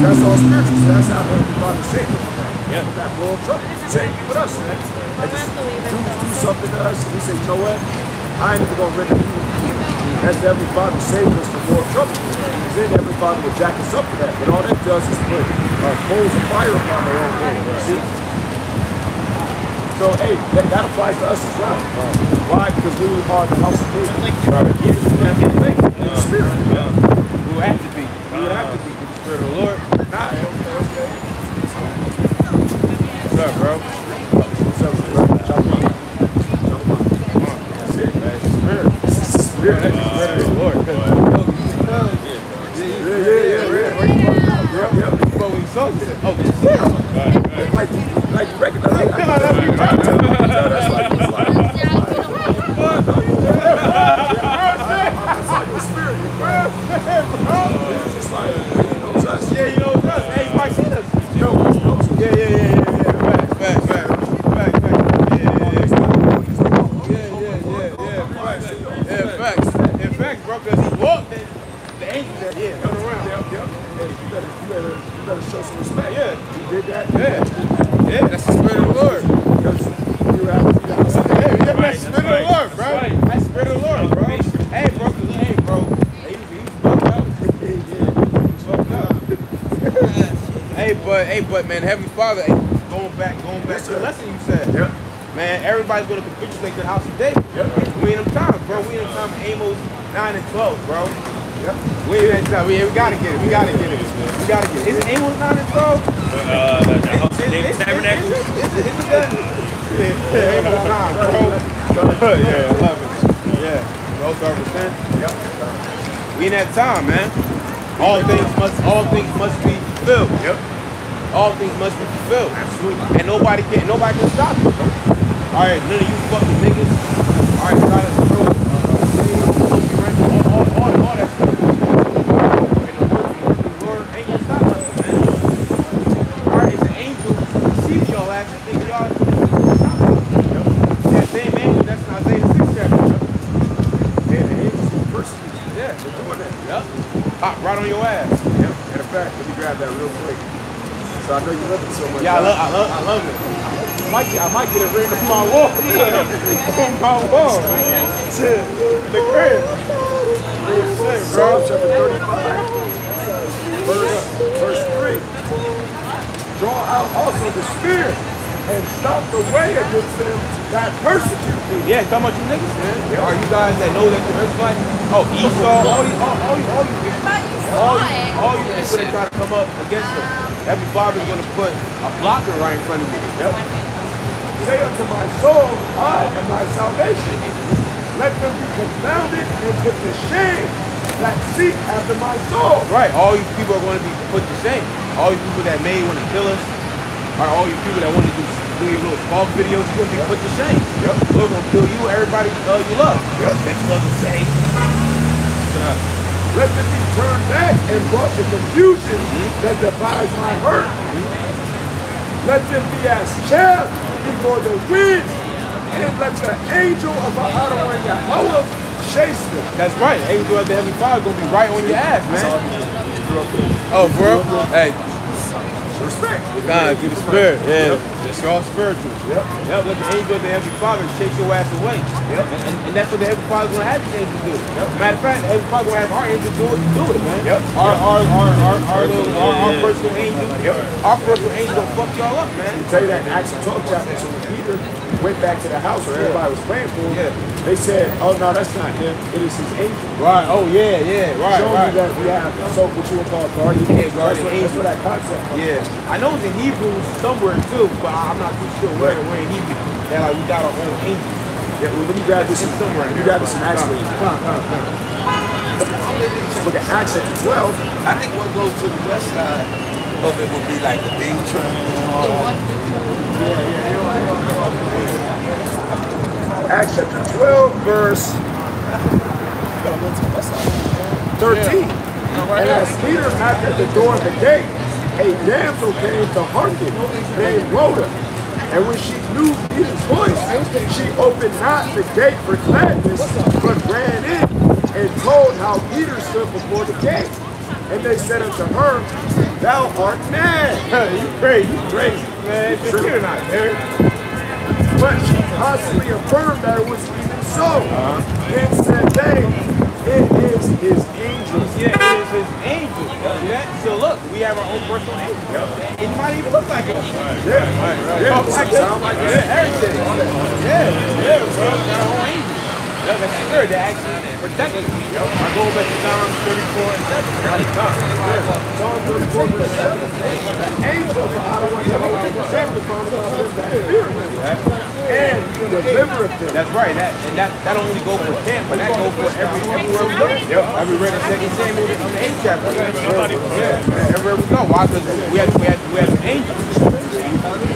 That's all spiritual. So that's how Heavenly Father saved him from that. Yeah. That moral trouble. Same with us, man. And just do something to us, and we say, you know what? I ain't even gonna render you. That's the Heavenly Father saving us from moral trouble. Then Heavenly Father will jack us up for that. But all that does is put coals of fire upon their own head. See? So, hey, that applies to us as well. Why? Because we are the house of David. Yes, we have to be in the Spirit. We will have to be. We will have to be with the Spirit of the Lord. Okay. What's up, bro? What's up, bro? That's it, man. Spirit. Spirit. Spirit of the Lord. Yeah. But we saw this. Oh, this is Like you recognize. That's like it's like. That's like your spirit, bro. It's just like, you know us. yeah, you know it's us. Hey, you might see us. Yeah. Facts. Yeah, facts. In fact, bro, because he walked in, the angels there, turn around. Hey, you better show some respect. Yeah. He did that. Yeah, that's the Spirit of the Lord. You have to Yeah, that's the Spirit of the Lord, bro. That's the Spirit of the Lord, bro. Hey, bro. He's fucked up. He's fucked up. Hey, but man, Heavenly Father, going back to the lesson you said. Yep. Man, everybody's going to capitulate to the house of David. Yep. We in them times, bro. We in them times of Amos 9 and 12, bro. Yep. We in that time. We gotta get it. We gotta get it. Is it Amos 9 and 12? The house of David Tabernacle. Is it that? Yeah, Amos 9, bro. Yeah, 11. Yeah. No 30%. Yep. We in that time, man. All things must be fulfilled. Yep. All things must be fulfilled. Absolutely. And nobody can stop it. All right, none of you fucking niggas. All right, try to throw all that stuff. right on your ass. Yep. Matter of fact, let me grab that real quick. So I know you love it so much. Yeah, I love it. I might get it written on my wall. On my wall. Shit. The crib. Psalm chapter 35, verse 3. Draw out also the spear and stop the way against them that persecute thee. Yeah, talking about you niggas, man. Are you guys that know that the Israelites? Oh, Esau, all you people that try to come up against them. Every father is going to put a blocker right in front of you. Yep. Say unto my soul, I am thy salvation. Let them be confounded and put to shame that seek after my soul. Right, all you people are going to be put to shame. All you people that may want to kill us, or all you people that want to do your little false videos, you're going to be put to shame. Yep. We're going to kill you, everybody you love. Yep. That you love to say. Let them be turned back and brought to confusion that devise my hurt. Let them be as chaff before the wind, and let the angel of the Adonai Yahweh chase them. That's right. Angel of the Heavenly Father going to be right on your ass, man. Oh, bro. Hey. Respect. God, through the spirit. Yeah. It's all spiritual. Yep. Yep. Let the angel of the Heavenly Father chase your ass away. Yep. And that's what the Heavenly Father's going to have the angels do. Yep. Matter of fact, the Heavenly Father's going to have our angels do it, man. Yep. Our personal angel. Yep. Our personal angel going to fuck y'all up, man. I tell you that in Acts 12 chapter, so when Peter went back to the house where everybody was praying for him, they said, oh no, that's not him. It is his angel. Right. Oh yeah. Right. Showing you that we have so what you would call guardian angel. That's where that concept comes from. Yeah. I know it's in Hebrew somewhere too, but I'm not too sure where in Hebrew. That like we got our own angel. Yeah, well, let me grab this somewhere. Let me grab this in Acts. Look at Acts 12. I think what goes to the west side of it would be like the big train and all that. Acts chapter 12, verse 13. And as Peter knocked at the door of the gate, a damsel came to hearken, named Rhoda. And when she knew Peter's voice, she opened not the gate for gladness, but ran in and told how Peter stood before the gate. And they said unto her, thou art mad. You crazy, man. You're not there. But she constantly affirmed that it was even so. And said they, it is his angel. Yeah, it is his angel. See that? So look, we have our own personal angel. It might even look like it. Yeah, Yeah, sound like it. Yeah, everything. Yeah, bro. Got our own angel. Yeah, that's good. They actually protect us. I go back to Psalm 34 and 7. Psalm 34 verse 7. The angel of the Adonai Yahweh protect us from them that fear him. And deliver them. That's right. That only go for camp, but that go for everywhere we go. Yep. I read the 2 Samuel on the 8th chapter. Yeah. Everywhere we go. Why? Because we have angels.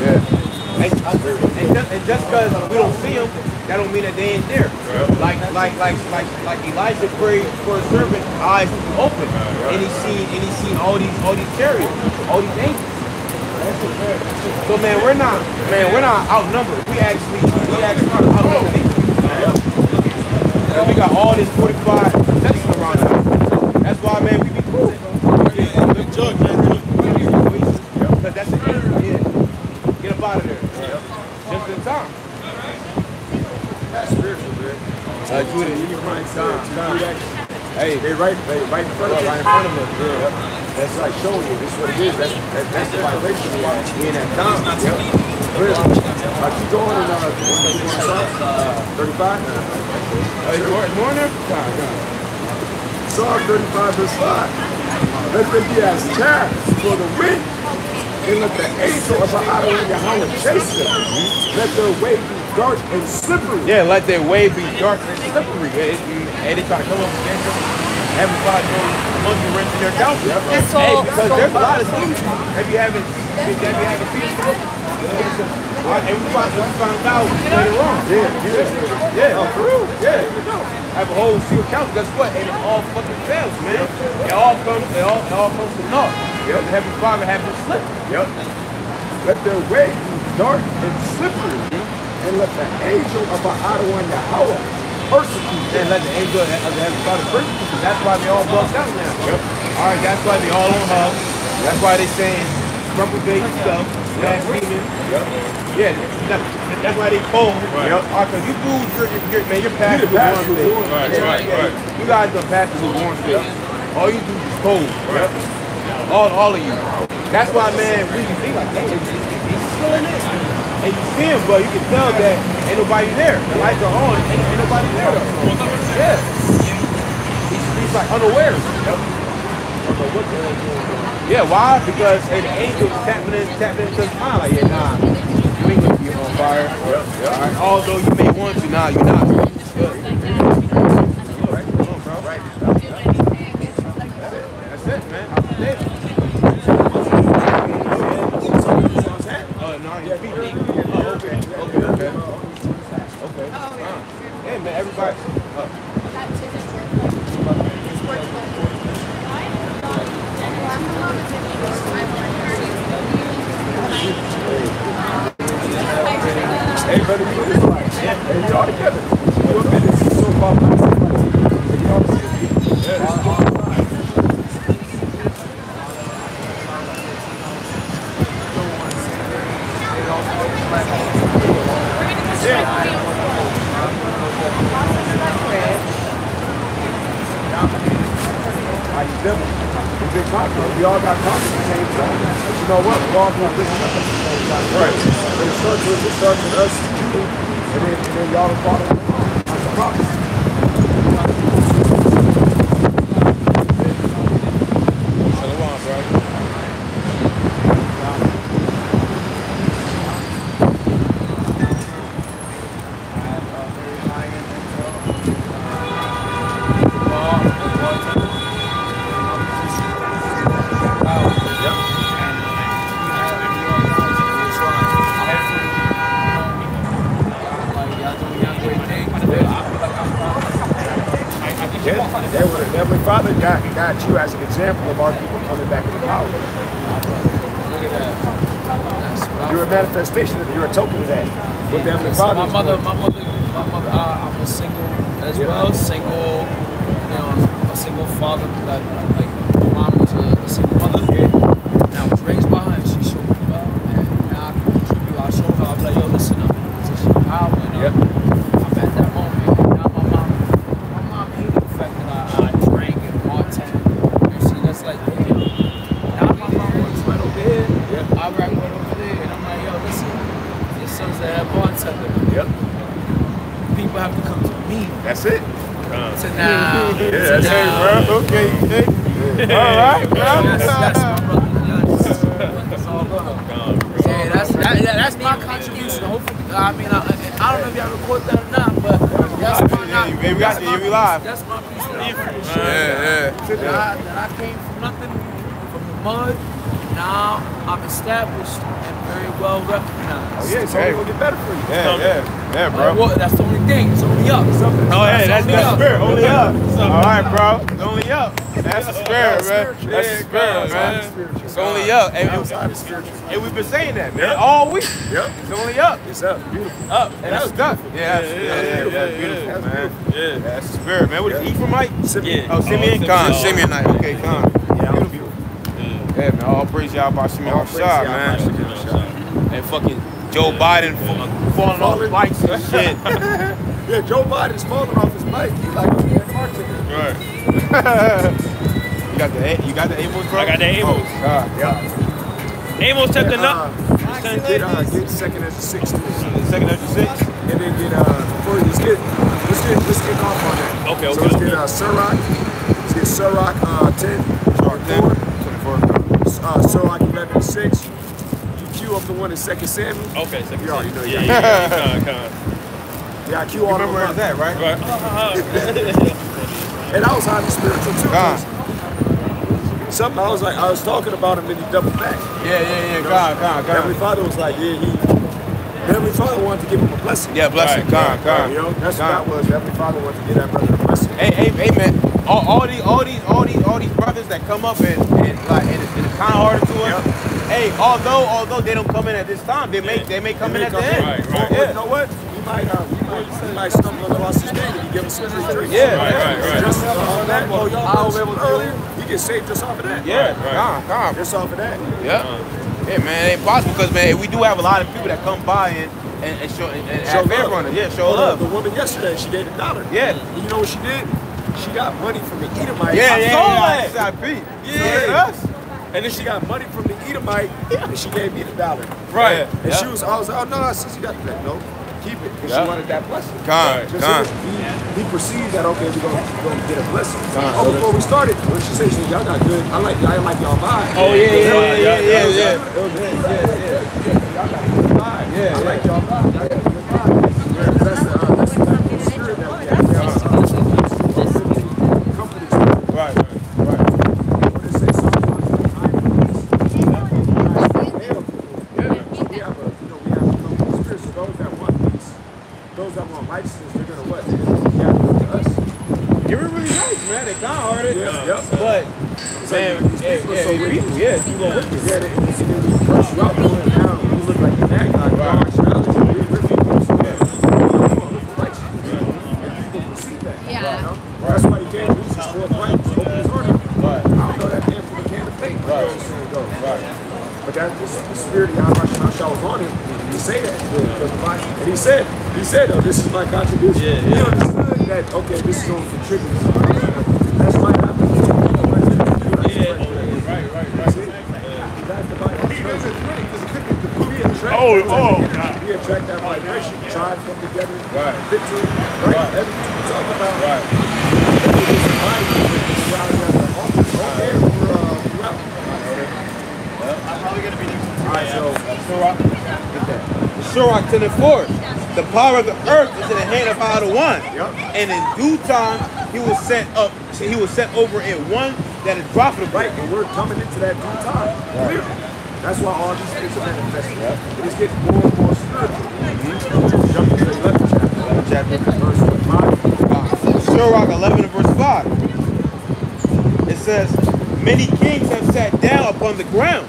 Yeah. And just because we don't see them, that don't mean that they ain't there. Like Elijah prayed for a servant, eyes to be open, and he seen all these chariots, all these angels. So man, we're not outnumbered. We actually outnumbered angels. And we got all this 45 protection around us. That's why, man, we be cool. Because that's the angel. Yeah. Get up out of there. Just in time. That's spiritual, man. Do it in your mind. Hey, they right in front of us. Right in front of us. Yeah. That's like showing you. This is what it is. That's the vibration of life. We in that time. Yep. Keep going and keep going. 35? It's more than Psalm 35 verse 5. Let them be as chaff for the wind, and let the angel of the Adonai Yahweh chase them. Let their way be dark and slippery. Yeah, let their way be dark and slippery. And they try to come up against them. Everybody knows monkey wrench in their couch. Hey, because there's a lot of things. Have you haven't seen we found out later on. Yeah. Oh, for real? Yeah. I have a whole seal couch. Guess what? And it all fucking fails, man. It all comes to naught. Yep. The Heavenly Father have to slip. Yep. Let their way be dark and slippery, and let the angel of the Adonai Yahweh persecute them. And let the angel of the heavenly Father persecute them. That's why they all bugged out now. Yep. All right, that's why they all on hub. That's why they saying crumple bait stuff, blaspheming. Yep. Yeah, that's why they cold. Right. Yep. Because you dudes, your pastor was warm faith. Right. You guys are pastors with warm faith. All you do is cold. Yep. All of you. That's why, man, we think like, hey, he's still in this. And you see him, but you can tell that ain't nobody there. The lights are on, ain't nobody there though. Yeah. He's like unaware. Yep. Yeah, why? Because hey, the angels tapping into his mind like, yeah, nah, you ain't gonna be on fire. Yep. All right. Although you may want to, nah, you're not. That's it, man. Hey man, everybody. Hey, brother, you Israelites. Hey, we all together. You admit it. It's so far from Israelites. You all see it. How you feeling? We've been conquering. We all got conquered at the same time. But you know what? We're all going to bring up at the same time. Right. But it starts with us, you, and then y'all are following the promise. Shalom, bro. Heavenly Father got you as an example of our people coming back into power. You're a manifestation of it. You're a token of that. What the Heavenly Father my mother, I'm a single as well. Single, a single father. Like my mom was a single mother. And I was raised by her, and she showed me well. And now I can contribute. I showed her. I'm like, yo, listen up. This is power. I'm at that moment. Now my mom hated the fact that I drank and bartended. You see, that's like, now my mom works right over here. I rock right over there, and I'm like, yo, listen, your son's a head bartender. People have to come to me. That's it. To now. That's it, bro. Okay. All right, bro. That's my brother. That's all good. Yeah, that's my contribution. Hopefully, I mean, I don't know if y'all record that or not, but that's my. We got you. We live. That's my piece of information. Yeah. That I came from nothing, from the mud. Now I'm established and very well recognized. Oh yeah, it's only gonna get better for you. Yeah, bro. Well, that's the only thing. It's only up. Oh yeah, that's the spirit. Only up. All right, bro. It's only up. That's the spirit, man. That's the spirit, man. It's only up. And we've been saying that, man, all week. Yep. It's only up. It's up. Beautiful. Up. And that's stuff. Yeah, that's beautiful, man. Yeah, that's the spirit, man. What is Ephraimite? Oh, Simeon? Khan. Simeonite. Okay, Khan. Yeah, beautiful. Yeah, man. All praise y'all by Simeon Shah, man. And fucking Joe Biden falling off his bikes and shit. Yeah, Joe Biden's falling off his bike. He's like, Right. You got the Amos, bro? I got the Amos. yeah. Amos chapter Get second as a 6. Second after 6? And then get let's get off on that. Okay, So let's get Sirach. Let's get Sirach 10. Sirach 10. 24. Sirach 11 6. You queue up the one in 2 Samuel. Okay, second. You already know. Yeah. I queue all Remember where it's at, right? And I was highly spiritual too. Something I was talking about him and he doubled back. Yeah. God. Heavenly Father was like, Heavenly Father wanted to give him a blessing. Yeah, blessing. God. You know, that's what that was. Heavenly Father wanted to give that brother a blessing. Hey, man. All these brothers that come up and like and it's kind of harder to us. Hey, although they don't come in at this time, they may come in at the end. Right, Or, right. you know what? He might stumble across his name and he give us some free drinks. Yeah. Right. Just on that, y'all was earlier, he get saved just off of that. Yeah, Right. calm. Just off of that. Yeah. Yeah, man, it ain't possible because, man, we do have a lot of people that come by and show favor on it. Yeah, show love. The woman yesterday, she gave $1. Yeah. And you know what she did? She got money from the Edomite. Yeah. Yeah. And then she got money from the Edomite, and she gave me $1. Right. And I was like, oh no, sis, you got that. No, keep it. Because she wanted that blessing. He perceived that, okay, we're gonna get a blessing. Before we started, when she said, y'all got good, I like y'all vibe. Oh, yeah. Y'all got a good vibe. I like y'all vibe. Y'all got a good vibe. That's the spirit that we have. Right. Those that want righteousness, they're gonna what? They're gonna gather with us. You were really nice, man. They kind of hearted. Yeah. But, man, people are so wicked. people are wicked. Yeah, they curse you out doing it now. You look like a bad guy. Right. And people perceive that. Yeah. You know? That's why he can't lose his fourth right. He's open his heart up. I don't know that man from a can of paint. Right. But that's the spirit of Yahweh was on him. He say that. And he said, oh, this is my contribution. Yeah. He understood that, okay, this is going to contribute. That's why I have to Right. We attract that vibration. Tribes come together. Right. Victory. Right. Everything we talk about. Right. Sirach 10 and 4. The power of the earth is in the hand of Adawan. And in due time he will set over it one that is profitable. Right, and we're coming into that due time. Clearly. That's why all these things are manifesting. It is getting more and more spiritual. Jump into the 11th chapter. Verse 5. Sirach 11 and verse 5. It says, many kings have sat down upon the ground,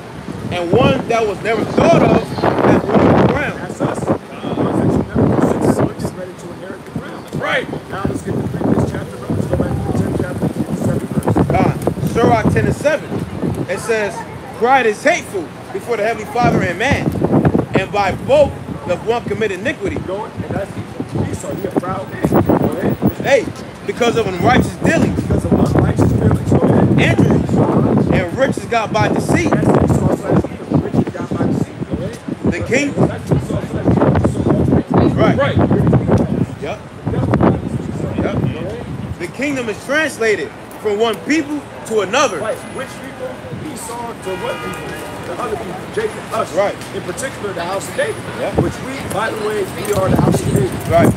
and one that was never thought of has ruled the ground. That's us. The ones that you never considered, so we're just ready to inherit the ground. Right. Now let's get the previous chapter. Let's go back to the 10th chapter, the 7th verse. Sirach 10 and 7. It says, pride is hateful before the Heavenly Father and man, and by both does one commit iniquity. Going, and that's Esau, he a proud man. Go ahead. Hey, because of unrighteous dealings, Because of unrighteous feelings. Go ahead. injuries, and riches got by deceit. That's Esau slash Edom. Richard got by deceit. Go ahead. The king, That's Esau slash Edom. right. Yep. Go ahead. The kingdom is translated from one people to another. Right. Which people? Esau to what people? The other people. Jacob, us. Right. In particular, the house of David. Yeah. Which we, by the way, we are the house of David. Right.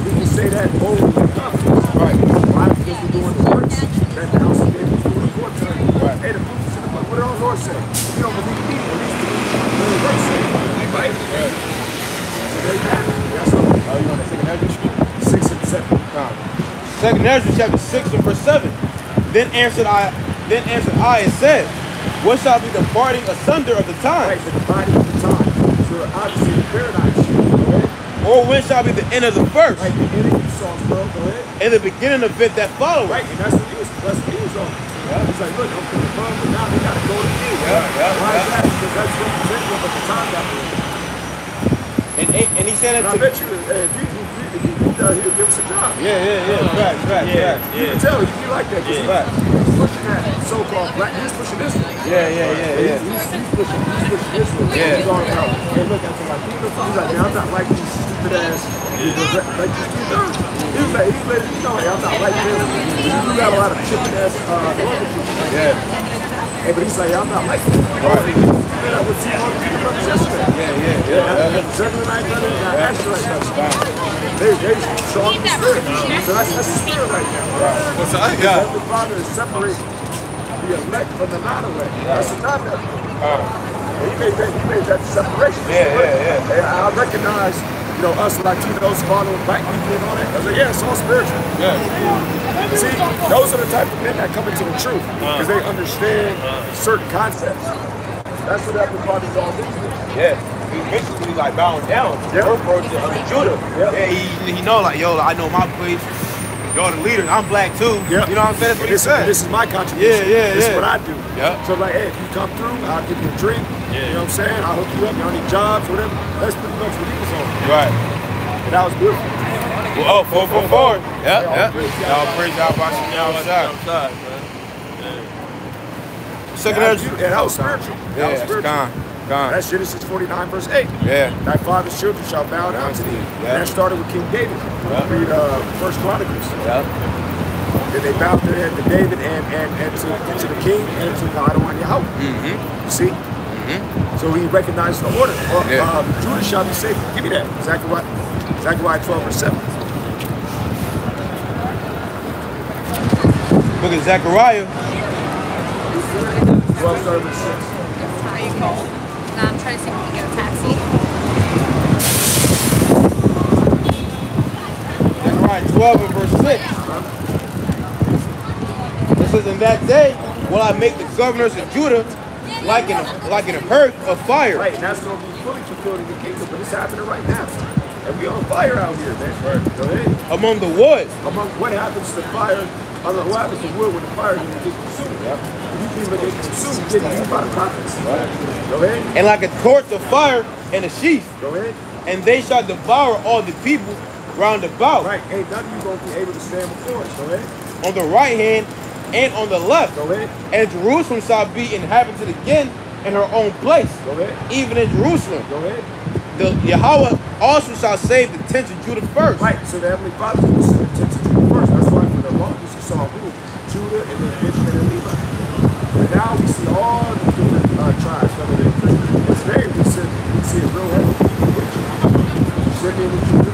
We can say that boldly and confidently. Right. Why? Because we're doing the works that the house of David is doing according to him. Right. Hey, the proof is in the book. What did our Lord say? If you don't believe me, at least believe what the works say. Right? So there you have it. That's all. You want to take an extra? 6 and 7. Second Ezra chapter 6 and verse 7. Then answered I and said, what shall be the parting asunder of the time? Right, the dividing of the time. So obviously the paradise. Go ahead. Or when shall be the end of the first? Right, the beginning of Esau's world. Go ahead. And the beginning of it that followed. Right, and that's what he was on. He's like, look, I'm from the front, but now they got to go to me. Why is that? Because that's representative of the time that we're in. And he said it And I to bet you, he'll give us a job. Fact. You can tell, he like that. He's pushing that so-called black. He's pushing this one. He's pushing this one. He's all about, hey, look, I'm like, he's like, man, I'm not like these stupid ass, like these two guys. He was like, he's letting you know, hey, I'm not like them. You got a lot of chicken ass normal people. Hey, but he's like, I'm not like them. Man, I was seeing all the people yesterday. Second night, brother, and I actually like that. They strong in the spirit. So that's the spirit right now. What's that? Because the Father is separating the elect from the non-elect. That's the non-elect. He made that separation. And I recognize, us Latinos following black people and all that. I was like, yeah, it's all spiritual. See, those are the type of men that come into the truth because they understand certain concepts. That's what happened probably to all these things. Yeah. He basically like bowing down. Yeah. Her approach to Judah. Yeah. Yeah, he know like, yo, I know my place. Y'all the leaders. I'm black too. Yeah. You know what I'm saying? That's what he said. This is my contribution. Yeah. This is what I do. Yeah. So like, hey, if you come through, I'll give you a drink. Yeah. You know what I'm saying? I'll hook you up. Y'all need jobs, whatever. That's pretty much what he was on. Right. And that was beautiful. Well, 444. Yeah. Y'all praise y'all by some outside. Second Yeah, that was spiritual. That was spiritual. Gone. That's Genesis 49, verse 8. Yeah. Thy father's children shall bow down to thee. Yeah. And that started with King David. Read First Chronicles. Yeah. Then they bowed their head to David and to the king and to God Almighty Yahweh. Mm-hmm. You see? So he recognized the order. Judah shall be saved. Give me that. Zechariah 12, verse 7. Look at Zechariah. 12, verse 6. How you call? I'm trying to see if we can get a taxi. Zechariah 12 and verse 6. It says, in that day will I make the governors of Judah like in a hearth of fire. Right, and that's going to be fully fulfilled in the kingdom, but it's happening right now. And we on fire out here, man. Right. Go ahead. Among the woods. Among what happens to fire, what happens to wood when the fire gets consumed? Yep. You people get consumed, get used by the prophets. Right. Go ahead. And like a torch of fire in a sheath. Go ahead. And they shall devour all the people round about. Right, ain't none of you going to be able to stand before us. Go ahead. On the right hand and on the left. Go ahead. And Jerusalem shall be inhabited again in her own place. Go ahead. Even in Jerusalem. Go ahead. The Yahweh also shall save the tents of Judah first. Right, so the Heavenly Father will save the tents of Judah first. That's why for the longest you saw who? Judah and then Benjamin and Levi. But now we see all the different tribes coming in. And today we see a real heavy Simeon and Judah.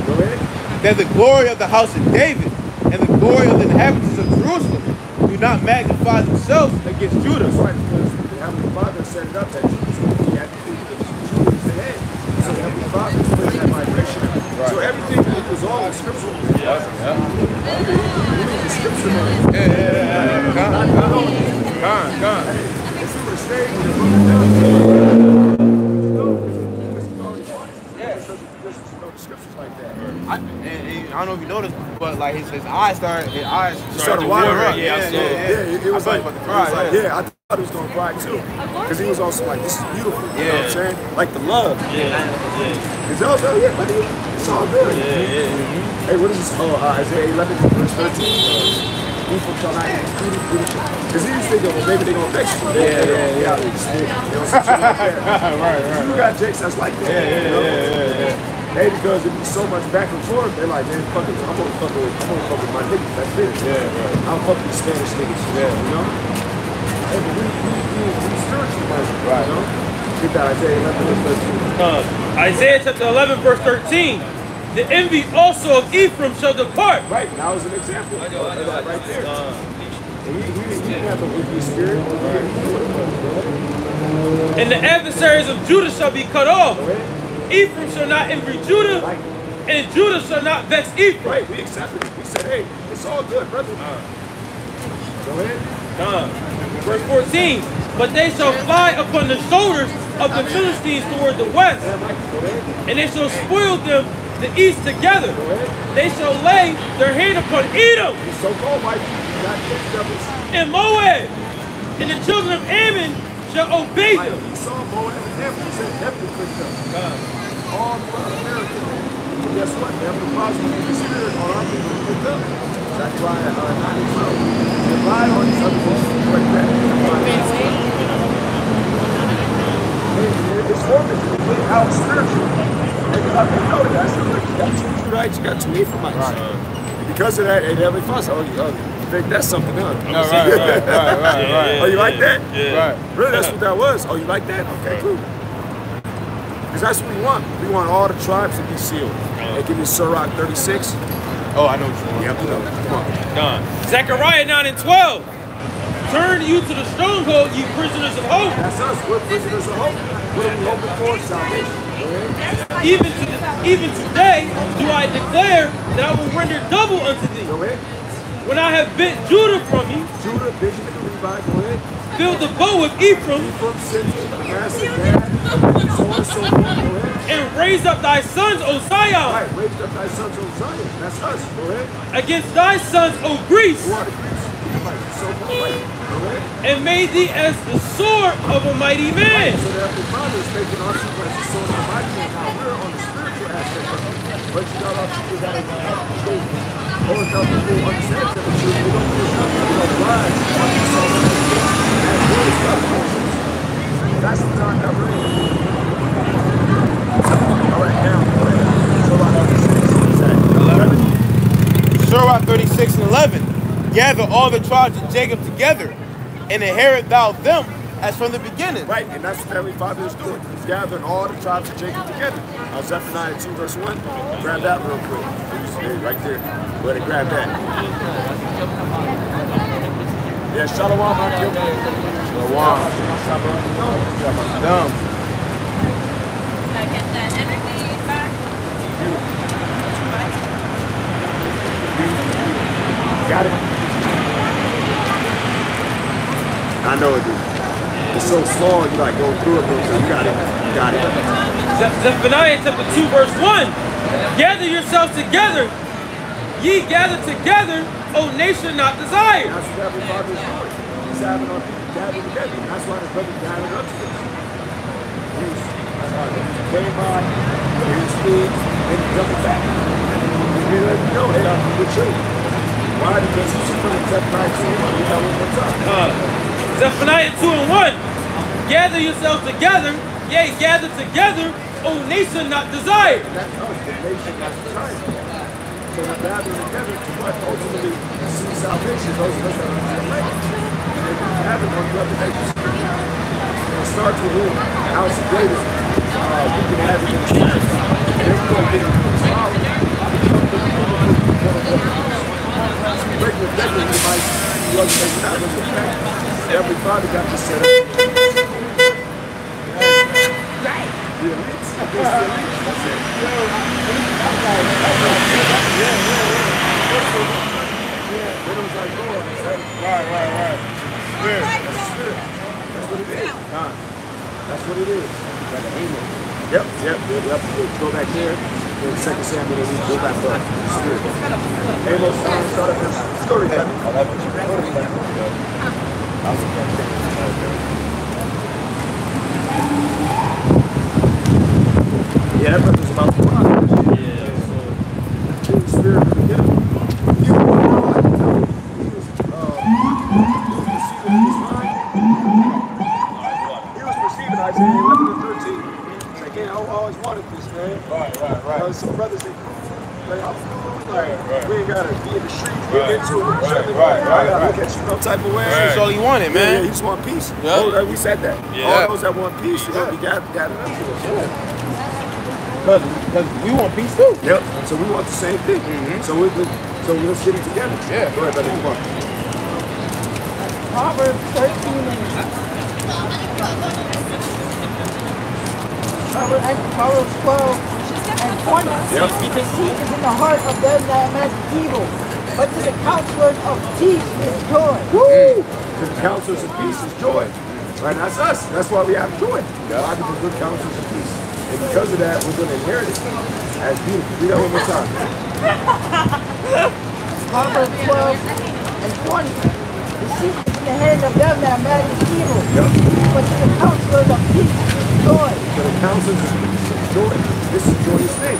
Go ahead. That the glory of the house of David and the glory of the inhabitants of Jerusalem do not magnify themselves against Judah. That's right, because the Heavenly Father set it up that Judah's going to be at the feet of Judah is the head. So the Heavenly Father is putting that vibration. Right. So everything that was all in Scripture. The Scripture, man. Gone. If you were to stay with the the Scriptures like that. I don't know if you noticed, but like his eyes started Started watering up. Yeah, it was like, about to cry. I thought he was gonna cry too, because he was also like, this is beautiful. You know what I'm saying? Like the love. It's all good. Yeah, buddy. It's all good. Hey, what is this? Oh, Isaiah 11 verse 13. People shall not eat because he was thinking, well, maybe they're gonna vex you. Yeah. You know, some shit like that. Right. You got jakes that's like that. Yeah. Hey, because it be so much back and forth, they're like, man, fuck it, I'm gonna fuck with my niggas, that's it. I'm fucking with Spanish niggas, you know? Hey, but we spiritual, right? You know? Get that Isaiah 11 verse 13. Isaiah chapter 11 verse 13. The envy also of Ephraim shall depart. Right, that was an example of that right there. He didn't have the wicked spirit. And the adversaries of Judah shall be cut off. Ephraim shall not envy Judah, and Judah shall not vex Ephraim. Right, we accepted it. We said, hey, it's all good, brother. Go ahead. Verse 14. But they shall fly upon the shoulders of the Philistines toward the west, and they shall spoil them the east together. They shall lay their hand upon Edom, so-called white people, not just devils, and Moab, and the children of Ammon shall obey them. He saw Moab and Ammon. He said, heaven picked up. All throughout America. But guess what? They have the positive in the spirit on our people to pick up. That's why 9 and 12. They rely on these other folks like that. It's organized out spiritual. And you know that. So look, you got 2 Judites, you got 2 Ephraimites. Right. Because of that, they Heavenly Father said, you think that's something else. Right. Oh, you like that? Yeah. Right. Really, that's what that was. Oh, you like that? Okay, cool. Because that's what we want. We want all the tribes to be sealed. They give you Sirach 36. Oh, I know what you want. Yeah, you know. Come on. Done. Zechariah 9 and 12. Turn you to the stronghold, ye prisoners of hope. That's us. We're prisoners of hope. What are we hoping for? Salvation. Even today do I declare that I will render double unto thee. Go ahead. When I have bent Judah from you, Judah, Benjamin, and Levi, go ahead. filled the bow of Ephraim, Ephraim sent Manasseh, Gad, so on and so forth. Go ahead. and raised up thy sons, O Zion, Right, raised up thy sons, O Zion. That's us. Go ahead. against thy sons, O Greece, Who are the Greeks? Right, so right. Go ahead. and made thee as the sword of a mighty man. So that the Father is making our super as a sword of mighty man. Now we're on the spiritual aspect of it. But you got our people that are going to have to show you. Or enough people who understand that the truth. We don't do enough people of lies. And what is God for? That's the time that we're in. All right, now, go ahead. Surah 36 and 11. Gather all the tribes of Jacob together, and inherit thou them as from the beginning. Right, and that's what Heavenly Father is doing. He's gathering all the tribes of Jacob together. Zephaniah 2 verse 1. Grab that real quick. Right there. Go ahead and grab that. Yeah, Shalom, my kid. Shalom. Dumb. I get that energy back. Got it? I know it, dude. It's so small, you like go through it, but you got it. You got it. Zephaniah chapter 2 verse 1. Gather yourselves together, ye gather together, O nation not desired. That's what Heavenly Father is doing. He's having our people gather together. And that's why the brother gathered up to this. Came by, he was speed, and he jumped back. And he let me know, hey, I'm with you. Why? Because he's from the Zephaniah 2 and 1. We got one more time. Zephaniah 2 and 1. Gather yourselves together, yea, gather together, O nation not desired. And that's us, the nation that's desired. So we're gathering together to what? Ultimately, see salvation, those of us that are in the land. And if we haven't on the other nations, it starts with who? House of David. We can have it in the church. And then we're going to get it in the power. Regular, everybody, you understand, you're not looking back. Every father got this set up. The elites. That's it. Right. Spirit. That's what it is. That's what it is. Like an amen. Yep. Go back there. In 2 Samuel, we go back up. Spirit. Amos, start up this story. Yeah, that brother's about to rise. Yeah. The Spirit of the devil. He was perceiving Isaiah 11 and 13. It's like, yeah, I always wanted this, man. Right. Some brothers, they we ain't gotta be in the streets, get into it. Right. Look at you no type of way. That's all he wanted, man. Yeah, he just want peace. Yeah. Oh, we said that. Yeah. All those that want peace, you know, we gathered up to us. Because we want peace too. Yep. So we want the same thing. So we're sitting together. Yeah. Go ahead, brother. Come on. Proverbs 13 and Proverbs 12 and 20. Yep. Deceit is in the heart of them that imagine evil, but to the counselors of peace is joy. Woo! The counselors of peace is joy. Right, that's us. That's why we have joy. Why? Because we're counselors of peace. And because of that, we're going to inherit it as beautiful. Read that one more time. Proverbs 12 and 20. Deceit is in the hand of them that imagine evil, but to the counselors of peace is joy. So the counselors of peace is joy. This is a joyous thing.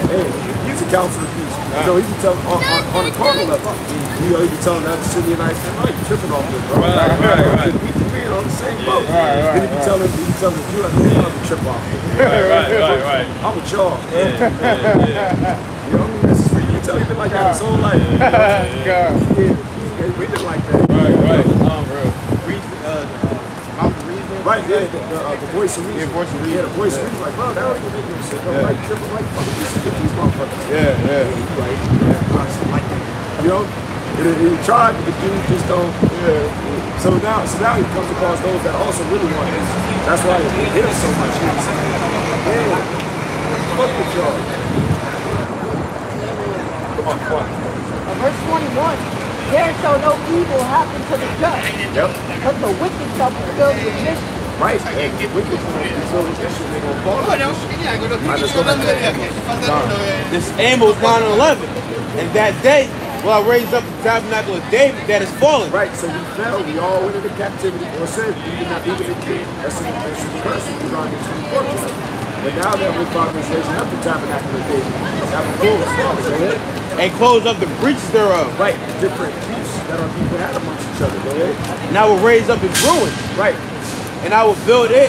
Hey, he's a counselor of peace. So he can tell on a carnal level. You know, he can tell the Simeonites, oh, you're tripping off this, bro. Right. We're on the same boat. Then he can tell them, you have to trip off. Right. I'm with y'all. You know, this is what you can tell him like that his whole life. We didn't like that. Right, the voice of reason. The voice of reason. Like, bro, that don't even make any sense. Like, triple, like, fuck, we should get these motherfuckers. Like that. You know? He tried, but the dude just don't. So now he comes across those that also really want this. That's why it hit us so much. Fuck with y'all. Verse 21. There so no evil happen to the just. Yep. Because the wicked shall be filled with mischief. Right. And the wicked will be filled with issue. They're going to fall into issue. I just go back to Amos. This Amos 9:11. And that day will I raise up the tabernacle of David that is fallen. Right, so we fell, we all went into captivity, or said, even the king. That's in the curse of Deuteronomy 24. But now that we're talking raising up the tabernacle of David, that will go ahead. And close up the breaches thereof. Right, different peace that our people had amongst each other. Go ahead. And I will raise up its ruins. Right. And I will build it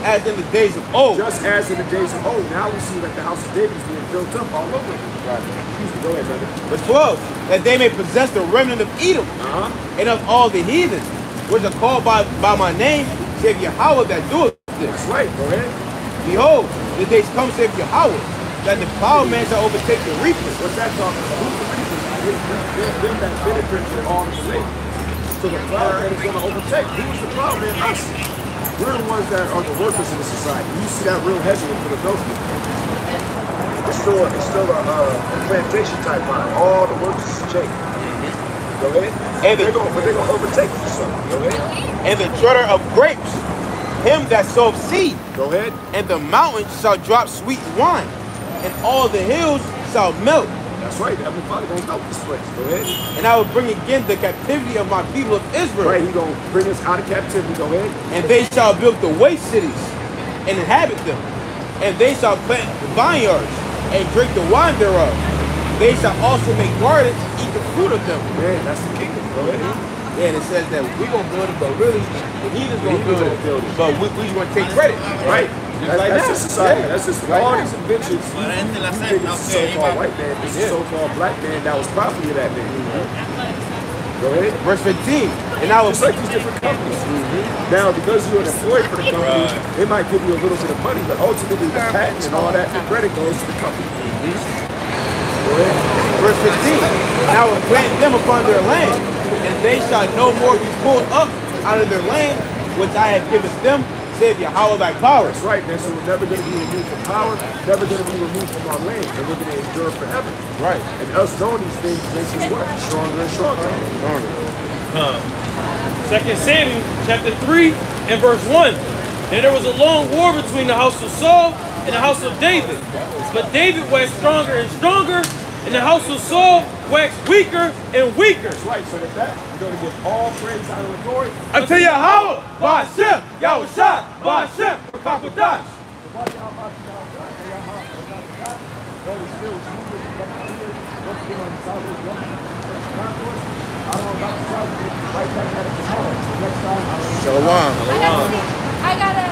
as in the days of old. Just as in the days of old. Now we see that the house of David is being built up all over again. Right. Go ahead, brother. But 12, that they may possess the remnant of Edom and of all the heathens, which are called by my name, save Yahweh that doeth this. That's right, go ahead. Behold, the days come, save Yahweh, that the plowman shall overtake the reapers. What's that talking about? Who's the reapers? Them that benefit from all the slaves. So the plowman is going to overtake. Who's the plowman? Us. We're the ones that are the workers in the society. You see that real heavy in Philadelphia. It's still a plantation type line. All the workers change. Go ahead. And they're going to overtake you. So go ahead. And the treader of grapes, him that soweth seed. Go ahead. And the mountains shall drop sweet wine, and all the hills shall melt. That's right. Heavenly Father going to melt this place. Go ahead. And I will bring again the captivity of my people of Israel. Right. He's going to bring us out of captivity. Go ahead. And they shall build the waste cities and inhabit them. And they shall plant the vineyards and drink the wine thereof. They shall also make gardens, eat the fruit of them. Man, that's the kingdom. Go ahead. Yeah, and it says that we're going to build it, but really, the heathens going to build it. But we just want to take credit. Right. That's just society. Yeah. That's just all these inventions. You think it's a so-called white man. This is a so-called black man that was property of that man. Go ahead. Verse 15. And I will just like these different companies. Now, because you're an employee for the company, they might give you a little bit of money, but ultimately the patent and all that, the credit goes to the company. Go ahead. Verse 15. And I will plant them upon their land, and they shall no more be pulled up out of their land, which I have given them, save Yahweh thy power. That's right, man. So we're never going to be removed from power, never going to be removed from our land, and we're going to endure forever. Right. And us knowing these things makes us what? Stronger and stronger. 2 Samuel chapter 3 and verse 1. And there was a long war between the house of Saul and the house of David. But David waxed stronger and stronger, and the house of Saul waxed weaker and weaker. That's right. So with that, we're going to give all praise, honor, and glory unto Yahweh, Ba'ashem, Yahushua, Ba'ashem, Kakadash. Shalom. I gotta